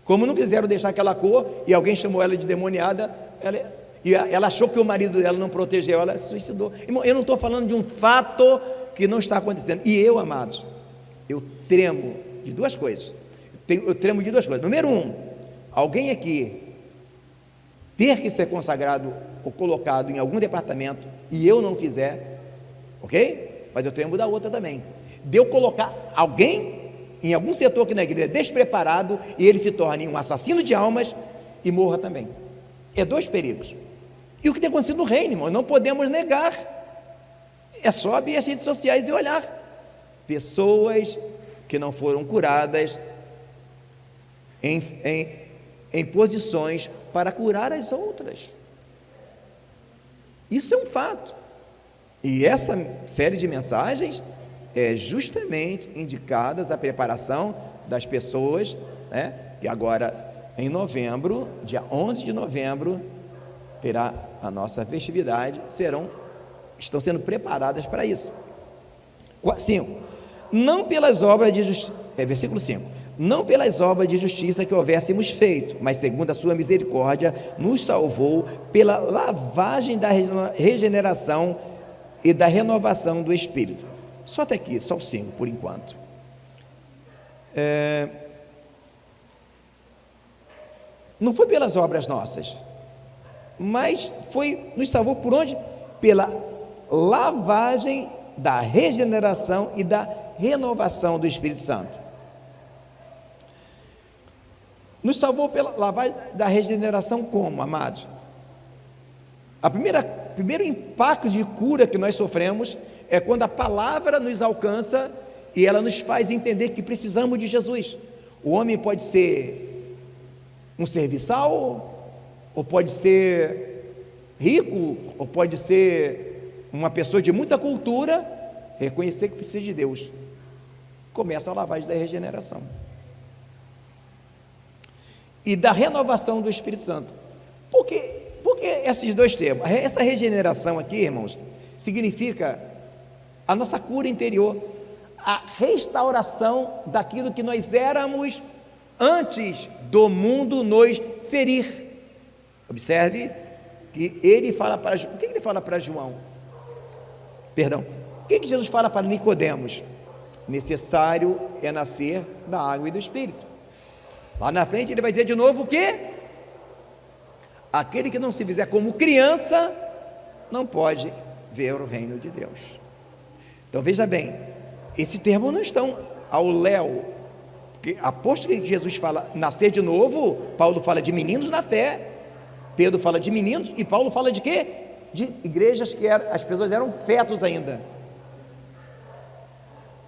Como não quiseram deixar aquela cor, e alguém chamou ela de demoniada, ela achou que o marido dela não protegeu, ela se suicidou. Irmão, eu não estou falando de um fato que não está acontecendo. E eu, amados, eu tremo de duas coisas. Eu tremo de duas coisas. Número 1, alguém aqui ter que ser consagrado ou colocado em algum departamento e eu não fizer, ok? Mas eu tremo da outra também. De eu colocar alguém em algum setor aqui na igreja despreparado e ele se torne um assassino de almas e morra também. É 2 perigos. E o que tem acontecido no reino, irmão, não podemos negar. É só abrir as redes sociais e olhar. Pessoas que não foram curadas em posições para curar as outras. Isso é um fato. E essa série de mensagens é justamente indicadas a preparação das pessoas, né, que agora em novembro, dia 11 de novembro, terá a nossa festividade, estão sendo preparadas para isso. 5. Não pelas obras de justiça, versículo 5, não pelas obras de justiça que houvéssemos feito, mas segundo a sua misericórdia, nos salvou pela lavagem da regeneração e da renovação do Espírito. Só até aqui, só o 5 por enquanto. Não foi pelas obras nossas, mas nos salvou por onde? Pela lavagem da regeneração e da renovação do Espírito Santo. Nos salvou pela lavagem da regeneração como, amados? Primeiro impacto de cura que nós sofremos é quando a palavra nos alcança e ela nos faz entender que precisamos de Jesus. O homem pode ser um serviçal, ou pode ser rico, ou pode ser uma pessoa de muita cultura, reconhecer que precisa de Deus. Começa a lavagem da regeneração e da renovação do Espírito Santo. Por que esses 2 termos? Essa regeneração aqui, irmãos, significa a nossa cura interior, a restauração daquilo que nós éramos antes do mundo nos ferir. Observe que ele fala para João. O que ele fala para João? Perdão. O que Jesus fala para Nicodemos? Necessário é nascer da água e do Espírito. Lá na frente ele vai dizer de novo o quê? Aquele que não se fizer como criança não pode ver o reino de Deus. Então veja bem, esse termo não estão ao léu, porque aposto que Jesus fala nascer de novo, Paulo fala de meninos na fé, Pedro fala de meninos e Paulo fala de quê? De igrejas que as pessoas eram fetos ainda.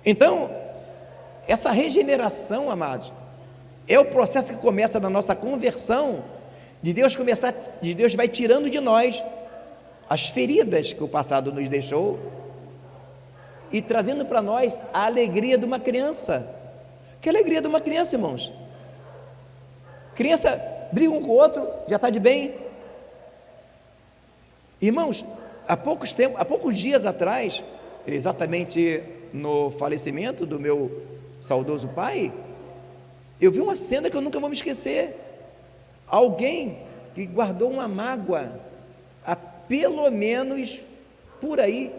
Então, essa regeneração, amados, é o processo que começa na nossa conversão, de Deus vai tirando de nós as feridas que o passado nos deixou e trazendo para nós a alegria de uma criança. Que alegria de uma criança, irmãos? Criança briga um com o outro, já está de bem. Irmãos, há poucos dias atrás, exatamente no falecimento do meu saudoso pai, eu vi uma cena que eu nunca vou me esquecer. Alguém que guardou uma mágoa há pelo menos por aí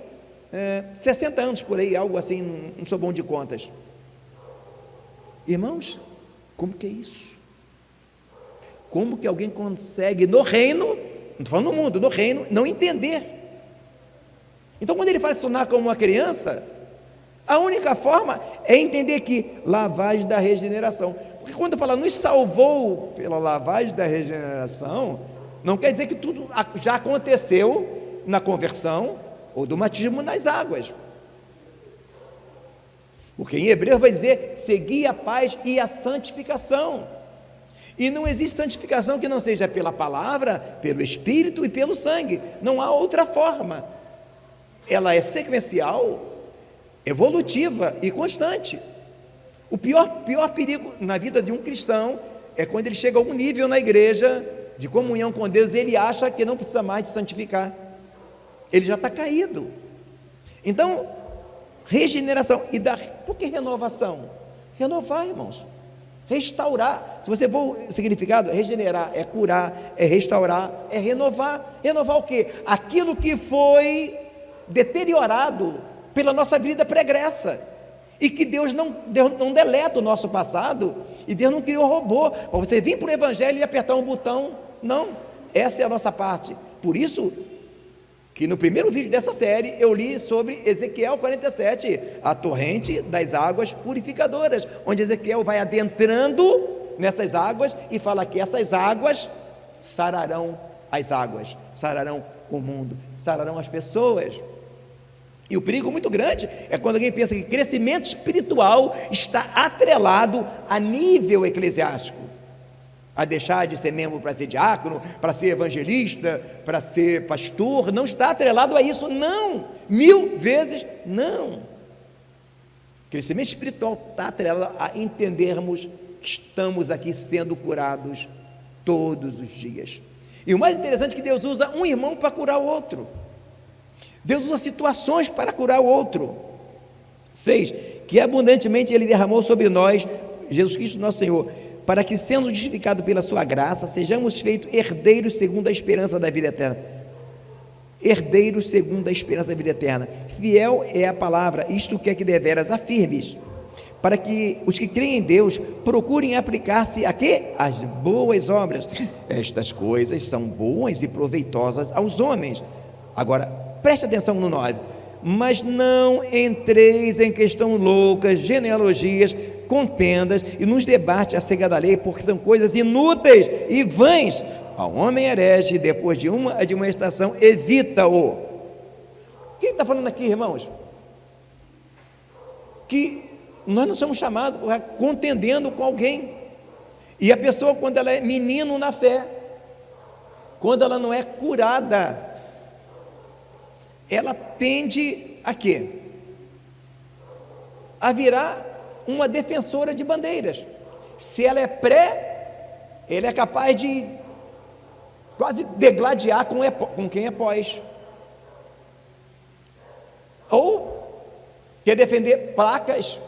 60 anos por aí, algo assim, não sou bom de contas. Irmãos, como que é isso? Como que alguém consegue no reino, não estou falando no mundo, no reino, não entender? Então, quando ele faz sonar como uma criança, a única forma é entender que lavagem da regeneração. Porque quando fala nos salvou pela lavagem da regeneração, não quer dizer que tudo já aconteceu na conversão ou do batismo nas águas. Porque em hebreu vai dizer, segui a paz e a santificação. E não existe santificação que não seja pela palavra, pelo Espírito e pelo sangue. Não há outra forma. Ela é sequencial, evolutiva e constante. O pior perigo na vida de um cristão é quando ele chega a algum nível na igreja de comunhão com Deus e ele acha que não precisa mais de santificar. Ele já está caído. Então, regeneração. Por que renovação? Renovar, irmãos. Restaurar. Se você for o significado, regenerar é curar, é restaurar, é renovar. Renovar o quê? Aquilo que foi deteriorado pela nossa vida pregressa, e que Deus não deleta o nosso passado, e Deus não criou robô para você vir para o Evangelho e apertar um botão. Não, essa é a nossa parte. Por isso que no primeiro vídeo dessa série eu li sobre Ezequiel 47, a torrente das águas purificadoras, onde Ezequiel vai adentrando nessas águas e fala que essas águas sararão as águas, sararão o mundo, sararão as pessoas. E o perigo muito grande é quando alguém pensa que crescimento espiritual está atrelado a nível eclesiástico, a deixar de ser membro para ser diácono, para ser evangelista, para ser pastor. Não está atrelado a isso, não, 1000 vezes não. Crescimento espiritual está atrelado a entendermos que estamos aqui sendo curados todos os dias. E o mais interessante é que Deus usa um irmão para curar o outro. Deus usa situações para curar o outro. 6, que abundantemente Ele derramou sobre nós, Jesus Cristo nosso Senhor, para que, sendo justificados pela sua graça, sejamos feitos herdeiros segundo a esperança da vida eterna. Herdeiros segundo a esperança da vida eterna. Fiel é a palavra, isto que é que deveras afirmes, para que os que creem em Deus procurem aplicar-se a quê? As boas obras. Estas coisas são boas e proveitosas aos homens. Agora, preste atenção no 9. Mas não entreis em questão loucas, genealogias, contendas e nos debates acerca da lei, porque são coisas inúteis e vãs. Ao homem herege, depois de uma admoestação, evita-o. Quem está falando aqui, irmãos? Que nós não somos chamados contendendo com alguém. E a pessoa, quando ela é menino na fé, quando ela não é curada, ela tende a quê? A virar uma defensora de bandeiras. Se ela é ela é capaz de quase degladiar com quem é pós. Ou quer defender placas.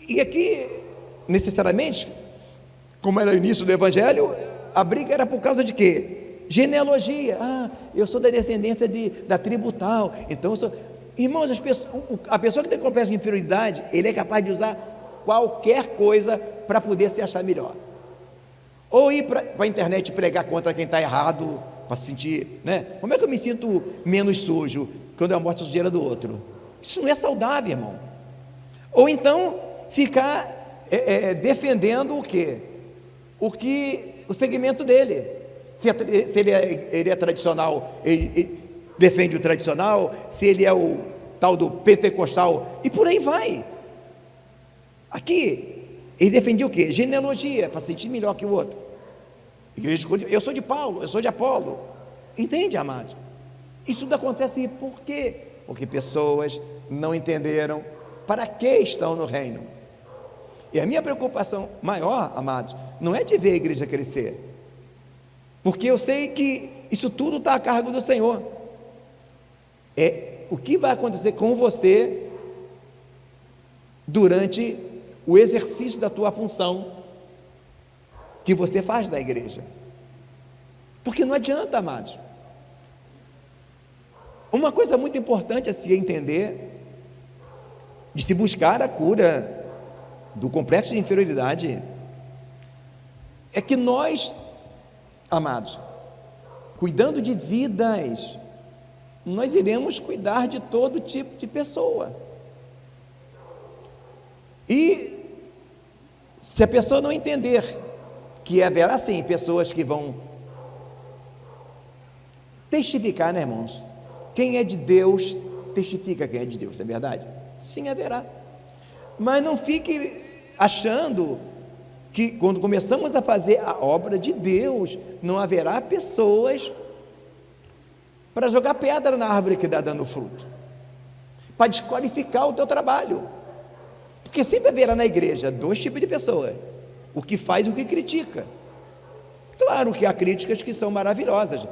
E aqui, necessariamente, como era o início do Evangelho, a briga era por causa de quê? Genealogia. Eu sou da descendência da tribo tal, então eu sou... Irmãos, a pessoa que tem complexo de inferioridade, ele é capaz de usar qualquer coisa para poder se achar melhor, ou ir para a internet pregar contra quem está errado, para se sentir, né? Como é que eu me sinto menos sujo quando eu mostro a sujeira do outro? Isso não é saudável, irmão. Ou então ficar defendendo o quê? O segmento dele. Se ele é tradicional, ele defende o tradicional. Se ele é o tal do pentecostal, e por aí vai. Aqui, ele defendia o quê? Genealogia, para se sentir melhor que o outro. Eu sou de Paulo, eu sou de Apolo. Entende, amados? Isso tudo acontece por quê? Porque pessoas não entenderam para que estão no reino. E a minha preocupação maior, amados, não é de ver a igreja crescer, porque eu sei que isso tudo está a cargo do Senhor. É o que vai acontecer com você durante o exercício da tua função que você faz na igreja. Porque não adianta, amados, Uma coisa muito importante a se entender, de se buscar a cura do complexo de inferioridade, é que nós, amados, cuidando de vidas, nós iremos cuidar de todo tipo de pessoa. E se a pessoa não entender que haverá sim pessoas que vão testificar, né, irmãos? Quem é de Deus testifica quem é de Deus, não é verdade? Sim, haverá. Mas não fique achando que quando começamos a fazer a obra de Deus, não haverá pessoas para jogar pedra na árvore que está dando fruto, para desqualificar o teu trabalho, porque sempre haverá na igreja dois tipos de pessoas: o que faz e o que critica. Claro que há críticas que são maravilhosas.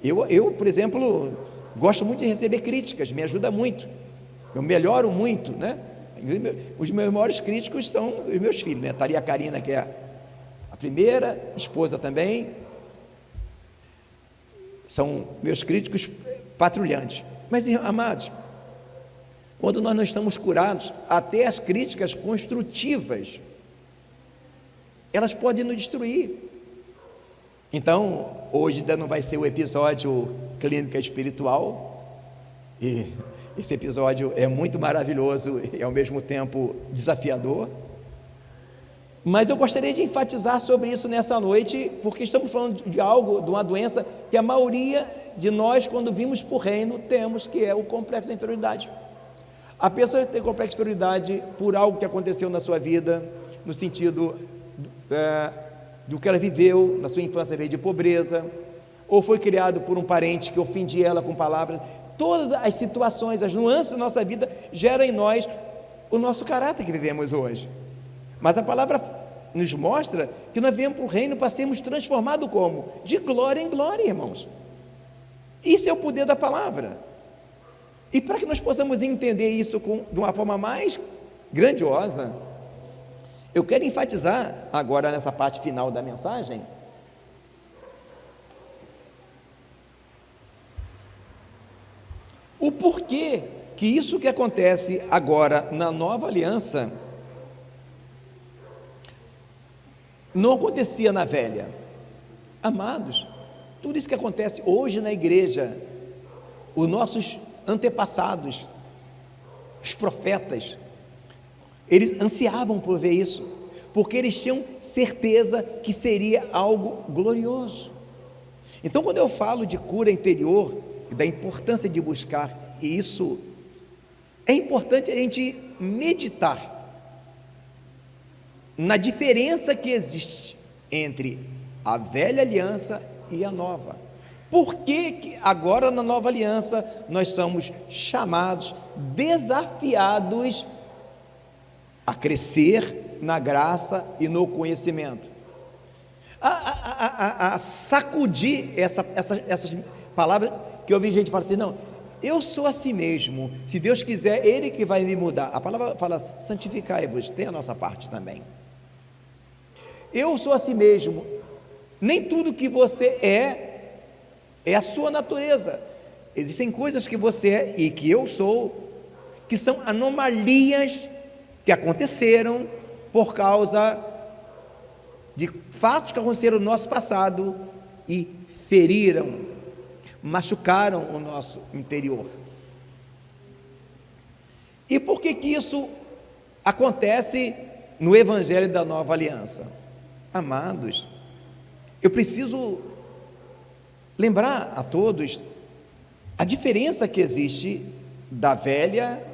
Eu, por exemplo, gosto muito de receber críticas, me ajuda muito, eu melhoro muito, né? Os meus maiores críticos são os meus filhos, né? Está ali a Karina, que é a primeira, esposa também, são meus críticos patrulhantes. Mas, amados, quando nós não estamos curados, até as críticas construtivas, elas podem nos destruir. Então, hoje ainda não vai ser o episódio Clínica Espiritual, e esse episódio é muito maravilhoso e ao mesmo tempo desafiador, mas eu gostaria de enfatizar sobre isso nessa noite, porque estamos falando de algo, de uma doença que a maioria de nós, quando vimos para o reino, temos, que é o complexo da inferioridade. A pessoa tem complexo de inferioridade por algo que aconteceu na sua vida, no sentido do que ela viveu na sua infância, veio de pobreza, ou foi criado por um parente que ofendia ela com palavras. Todas as situações, as nuances da nossa vida geram em nós o nosso caráter que vivemos hoje. Mas a palavra nos mostra que nós viemos para o reino para sermos transformados como? De glória em glória, irmãos. Isso é o poder da palavra. E para que nós possamos entender isso de uma forma mais grandiosa, eu quero enfatizar agora nessa parte final da mensagem o porquê que isso que acontece agora na nova aliança não acontecia na velha. Amados, tudo isso que acontece hoje na igreja, os nossos antepassados, os profetas, eles ansiavam por ver isso, porque eles tinham certeza que seria algo glorioso. Então, quando eu falo de cura interior, da importância de buscar isso, é importante a gente meditar na diferença que existe entre a velha aliança e a nova. Por que agora na nova aliança nós somos chamados, desafiados a crescer na graça e no conhecimento, a sacudir essas palavras que eu ouvi gente falar assim: não, eu sou assim mesmo, se Deus quiser, Ele que vai me mudar. A palavra fala: santificai-vos, tem a nossa parte também. Eu sou assim mesmo, nem tudo que você é a sua natureza. Existem coisas que você é e que eu sou, que são anomalias que aconteceram por causa de fatos que aconteceram no nosso passado e feriram, machucaram o nosso interior. E por que isso acontece no Evangelho da Nova Aliança? Amados, eu preciso lembrar a todos a diferença que existe da velha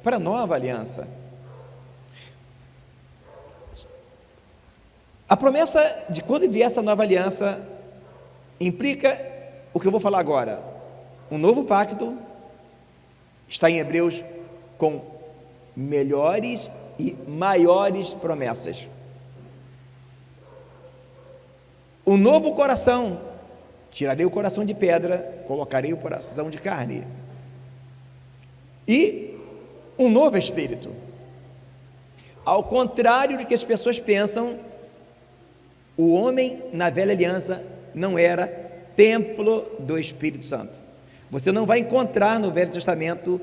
para a nova aliança. A promessa de quando vier essa nova aliança implica o que eu vou falar agora: um novo pacto, está em Hebreus, com melhores e maiores promessas. Um novo coração, tirarei o coração de pedra, colocarei o coração de carne. E um novo espírito. Ao contrário do que as pessoas pensam, o homem na velha aliança não era templo do Espírito Santo. Você não vai encontrar no Velho Testamento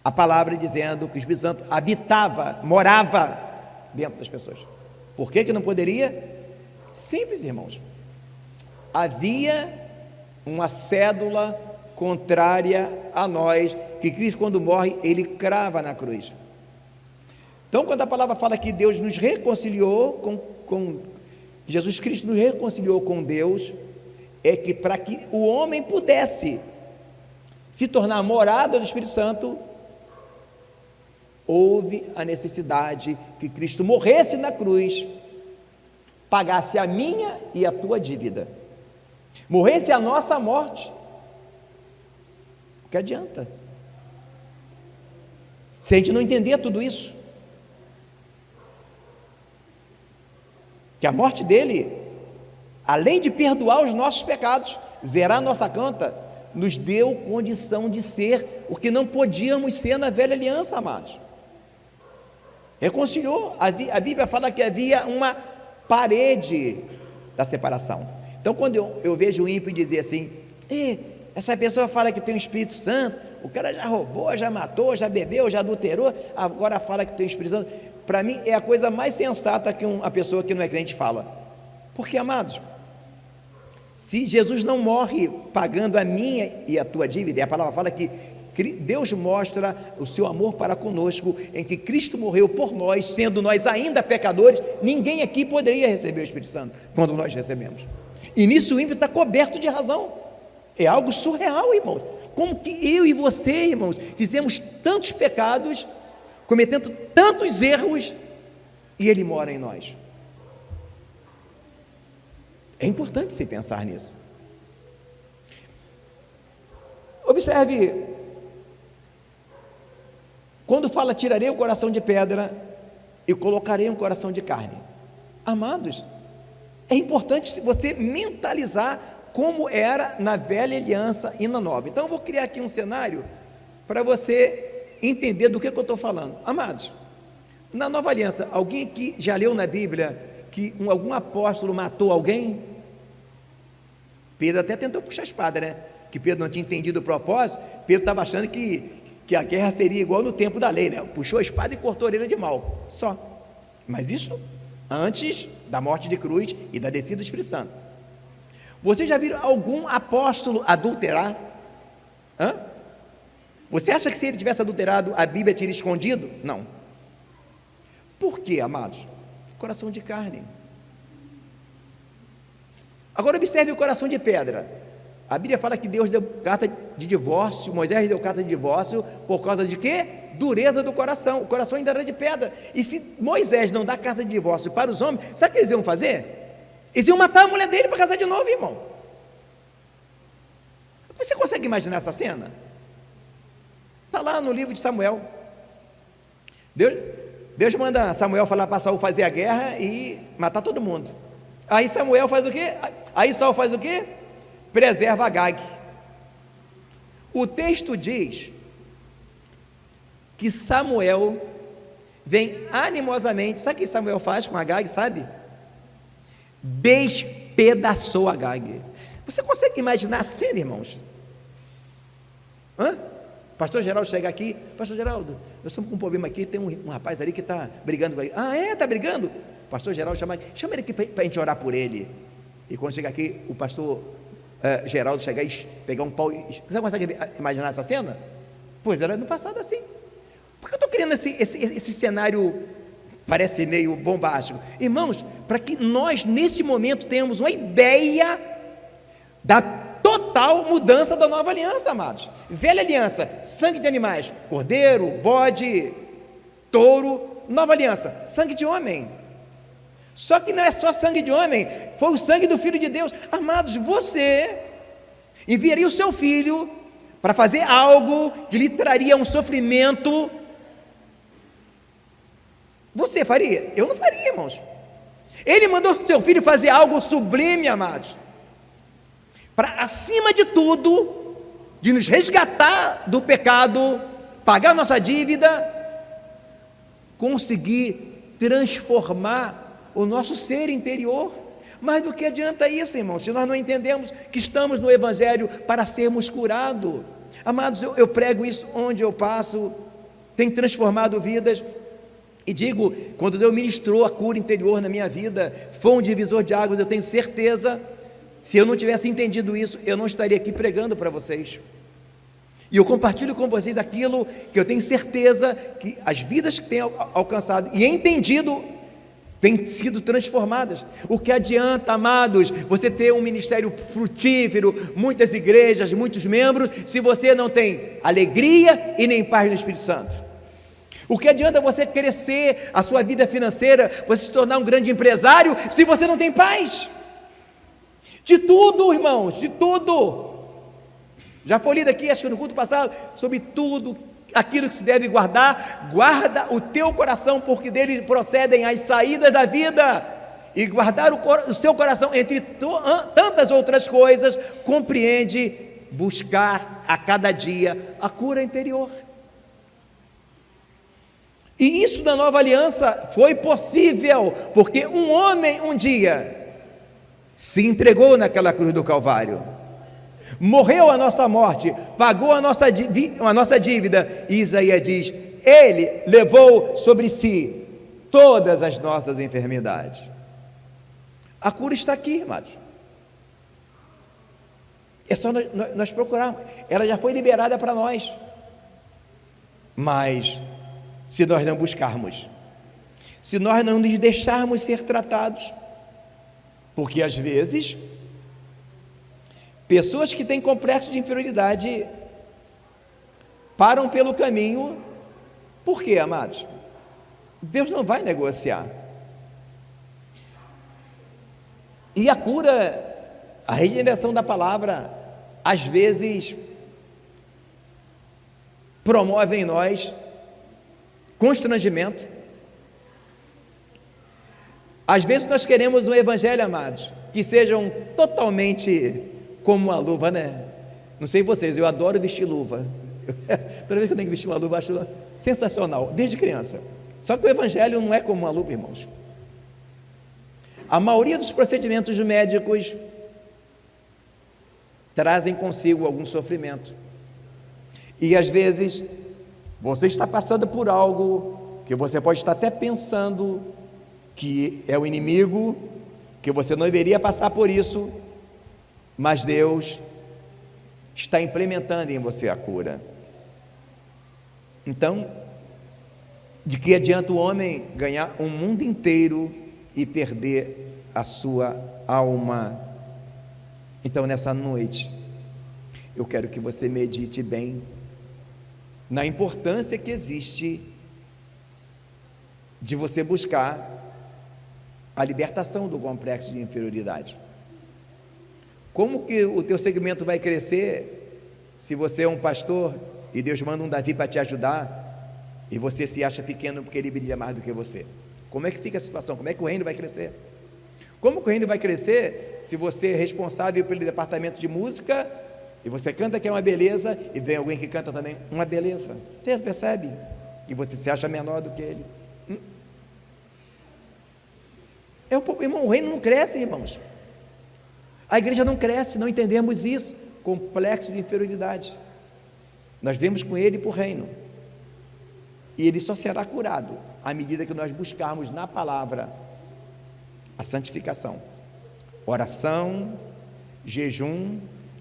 a palavra dizendo que o Espírito Santo habitava, morava dentro das pessoas. Por que não poderia? Simples, irmãos. Havia uma cédula contrária a nós, que Cristo, quando morre, ele crava na cruz. Então, quando a palavra fala que Deus nos reconciliou com Jesus Cristo nos reconciliou com Deus, é que para que o homem pudesse se tornar morada do Espírito Santo, houve a necessidade que Cristo morresse na cruz, pagasse a minha e a tua dívida, morresse a nossa morte. O que adianta? Se a gente não entender tudo isso, que a morte dele, além de perdoar os nossos pecados, zerar nossa conta, nos deu condição de ser o que não podíamos ser na velha aliança, amados. Reconciliou. A Bíblia fala que havia uma parede da separação. Então, quando eu vejo o ímpio dizer assim, essa pessoa fala que tem o Espírito Santo, o cara já roubou, já matou, já bebeu, já adulterou, agora fala que tem o Espírito Santo. Para mim é a coisa mais sensata que uma pessoa que não é crente fala. Porque, amados, se Jesus não morre pagando a minha e a tua dívida, e a palavra fala que Deus mostra o seu amor para conosco, em que Cristo morreu por nós, sendo nós ainda pecadores, ninguém aqui poderia receber o Espírito Santo, quando nós recebemos. E nisso o ímpio está coberto de razão. É algo surreal, irmãos. Como que eu e você, irmãos, fizemos tantos pecados, cometendo tantos erros, e Ele mora em nós. É importante se pensar nisso. Observe, quando fala tirarei o coração de pedra e colocarei um coração de carne. Amados, é importante você mentalizar como era na velha aliança e na nova. Então eu vou criar aqui um cenário para você entender do que eu estou falando. Amados, na nova aliança, alguém aqui já leu na Bíblia que algum apóstolo matou alguém? Pedro até tentou puxar a espada, né? Que Pedro não tinha entendido o propósito. Pedro estava achando que a guerra seria igual no tempo da lei, né? Puxou a espada e cortou a orelha de mal, só. Mas isso antes da morte de cruz e da descida do Espírito Santo. Vocês já viram algum apóstolo adulterar? Você acha que se ele tivesse adulterado, a Bíblia teria escondido? Não. Por quê, amados? Coração de carne. Agora observe o coração de pedra. A Bíblia fala que Deus deu carta de divórcio, Moisés deu carta de divórcio, por causa de quê? Dureza do coração. O coração ainda era de pedra. E se Moisés não dá carta de divórcio para os homens, sabe o que eles iam fazer? Eles iam matar a mulher dele para casar de novo, irmão. Você consegue imaginar essa cena? Está lá no livro de Samuel. Deus manda Samuel falar para Saul fazer a guerra e matar todo mundo. Aí Samuel faz o quê? Aí Saul faz o quê? Preserva Agag. O texto diz que Samuel vem animosamente. Sabe o que Samuel faz com Agag, sabe? Despedaçou Agag. Você consegue imaginar a cena, irmãos? Pastor Geraldo chega aqui, Pastor Geraldo, nós estamos com um problema aqui, tem um rapaz ali que está brigando com ele. Está brigando? Pastor Geraldo chama ele aqui para a gente orar por ele. E quando chega aqui, o pastor Geraldo chegar e pegar um pau. Você consegue imaginar essa cena? Pois era no passado assim. Por que eu estou criando esse cenário, parece meio bombástico? Irmãos, para que nós nesse momento tenhamos uma ideia da total mudança da nova aliança, amados. Velha aliança, sangue de animais, cordeiro, bode, touro. Nova aliança, sangue de homem. Só que não é só sangue de homem, foi o sangue do Filho de Deus. Amados, você enviaria o seu filho para fazer algo que lhe traria um sofrimento? Você faria? Eu não faria, irmãos. Ele mandou seu filho fazer algo sublime, amados, para, acima de tudo, de nos resgatar do pecado, pagar nossa dívida, conseguir transformar o nosso ser interior. Mas do que adianta isso, irmão, se nós não entendemos que estamos no Evangelho para sermos curados? Amados, eu prego isso onde eu passo, tem transformado vidas. E digo, quando Deus ministrou a cura interior na minha vida, foi um divisor de águas. Eu tenho certeza, se eu não tivesse entendido isso, eu não estaria aqui pregando para vocês. E eu compartilho com vocês aquilo que eu tenho certeza que as vidas que tenho alcançado e entendido têm sido transformadas. O que adianta, amados, você ter um ministério frutífero, muitas igrejas, muitos membros, se você não tem alegria e nem paz no Espírito Santo? O que adianta você crescer a sua vida financeira, você se tornar um grande empresário, se você não tem paz? De tudo, irmãos, de tudo. Já foi lido aqui, acho que no culto passado, sobre tudo aquilo que se deve guardar. Guarda o teu coração, porque dele procedem as saídas da vida. E guardar o seu coração, entre tantas outras coisas, compreende buscar a cada dia a cura interior. E isso na nova aliança foi possível, porque um homem um dia se entregou naquela cruz do Calvário, morreu a nossa morte, pagou a nossa dívida, e Isaías diz, ele levou sobre si todas as nossas enfermidades. A cura está aqui, amados, é só nós procurarmos, ela já foi liberada para nós, mas se nós não buscarmos, se nós não nos deixarmos ser tratados, porque às vezes, pessoas que têm complexo de inferioridade param pelo caminho. Por quê, amados? Deus não vai negociar. E a cura, a regeneração da palavra, às vezes promove em nós constrangimento. Às vezes nós queremos um evangelho, amados, que sejam totalmente como uma luva, né? Não sei vocês, eu adoro vestir luva. Toda vez que eu tenho que vestir uma luva, eu acho sensacional, desde criança. Só que o evangelho não é como uma luva, irmãos. A maioria dos procedimentos médicos trazem consigo algum sofrimento. E às vezes você está passando por algo que você pode estar até pensando que é o inimigo, que você não deveria passar por isso, mas Deus está implementando em você a cura. Então, de que adianta o homem ganhar um mundo inteiro e perder a sua alma? Então, nessa noite, eu quero que você medite bem na importância que existe de você buscar a libertação do complexo de inferioridade. Como que o teu segmento vai crescer se você é um pastor e Deus manda um Davi para te ajudar e você se acha pequeno porque ele brilha mais do que você? Como é que fica a situação? Como é que o reino vai crescer? Como que o reino vai crescer se você é responsável pelo departamento de música e você canta que é uma beleza e vem alguém que canta também uma beleza? Você percebe? E você se acha menor do que ele. Irmão, o reino não cresce, irmãos. A igreja não cresce, não entendemos isso. Complexo de inferioridade. Nós vemos com ele para o reino. E ele só será curado à medida que nós buscarmos na palavra a santificação. Oração, jejum,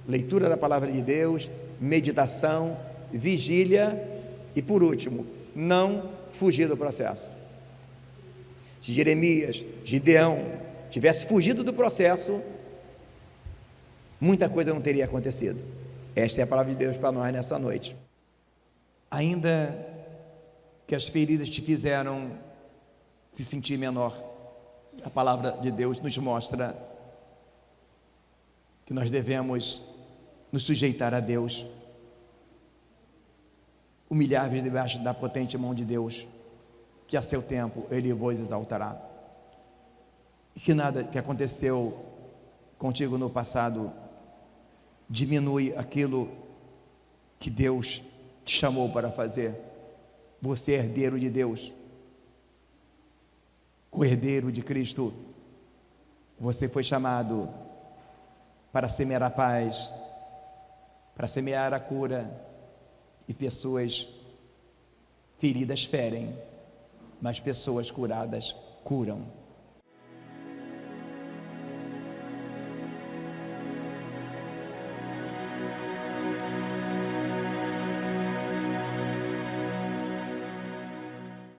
leitura da palavra de Deus, meditação, vigília e, por último, não fugir do processo. Se Jeremias, Gideão tivesse fugido do processo, muita coisa não teria acontecido. Esta é a palavra de Deus para nós nessa noite. Ainda que as feridas te fizeram se sentir menor, a palavra de Deus nos mostra que nós devemos nos sujeitar a Deus, humilhar-vos debaixo da potente mão de Deus, que a seu tempo Ele vos exaltará, e que nada que aconteceu contigo no passado diminui aquilo que Deus te chamou para fazer. Você é herdeiro de Deus, co-herdeiro de Cristo, Você foi chamado para semear a paz, para semear a cura, e pessoas feridas ferem, mas pessoas curadas curam.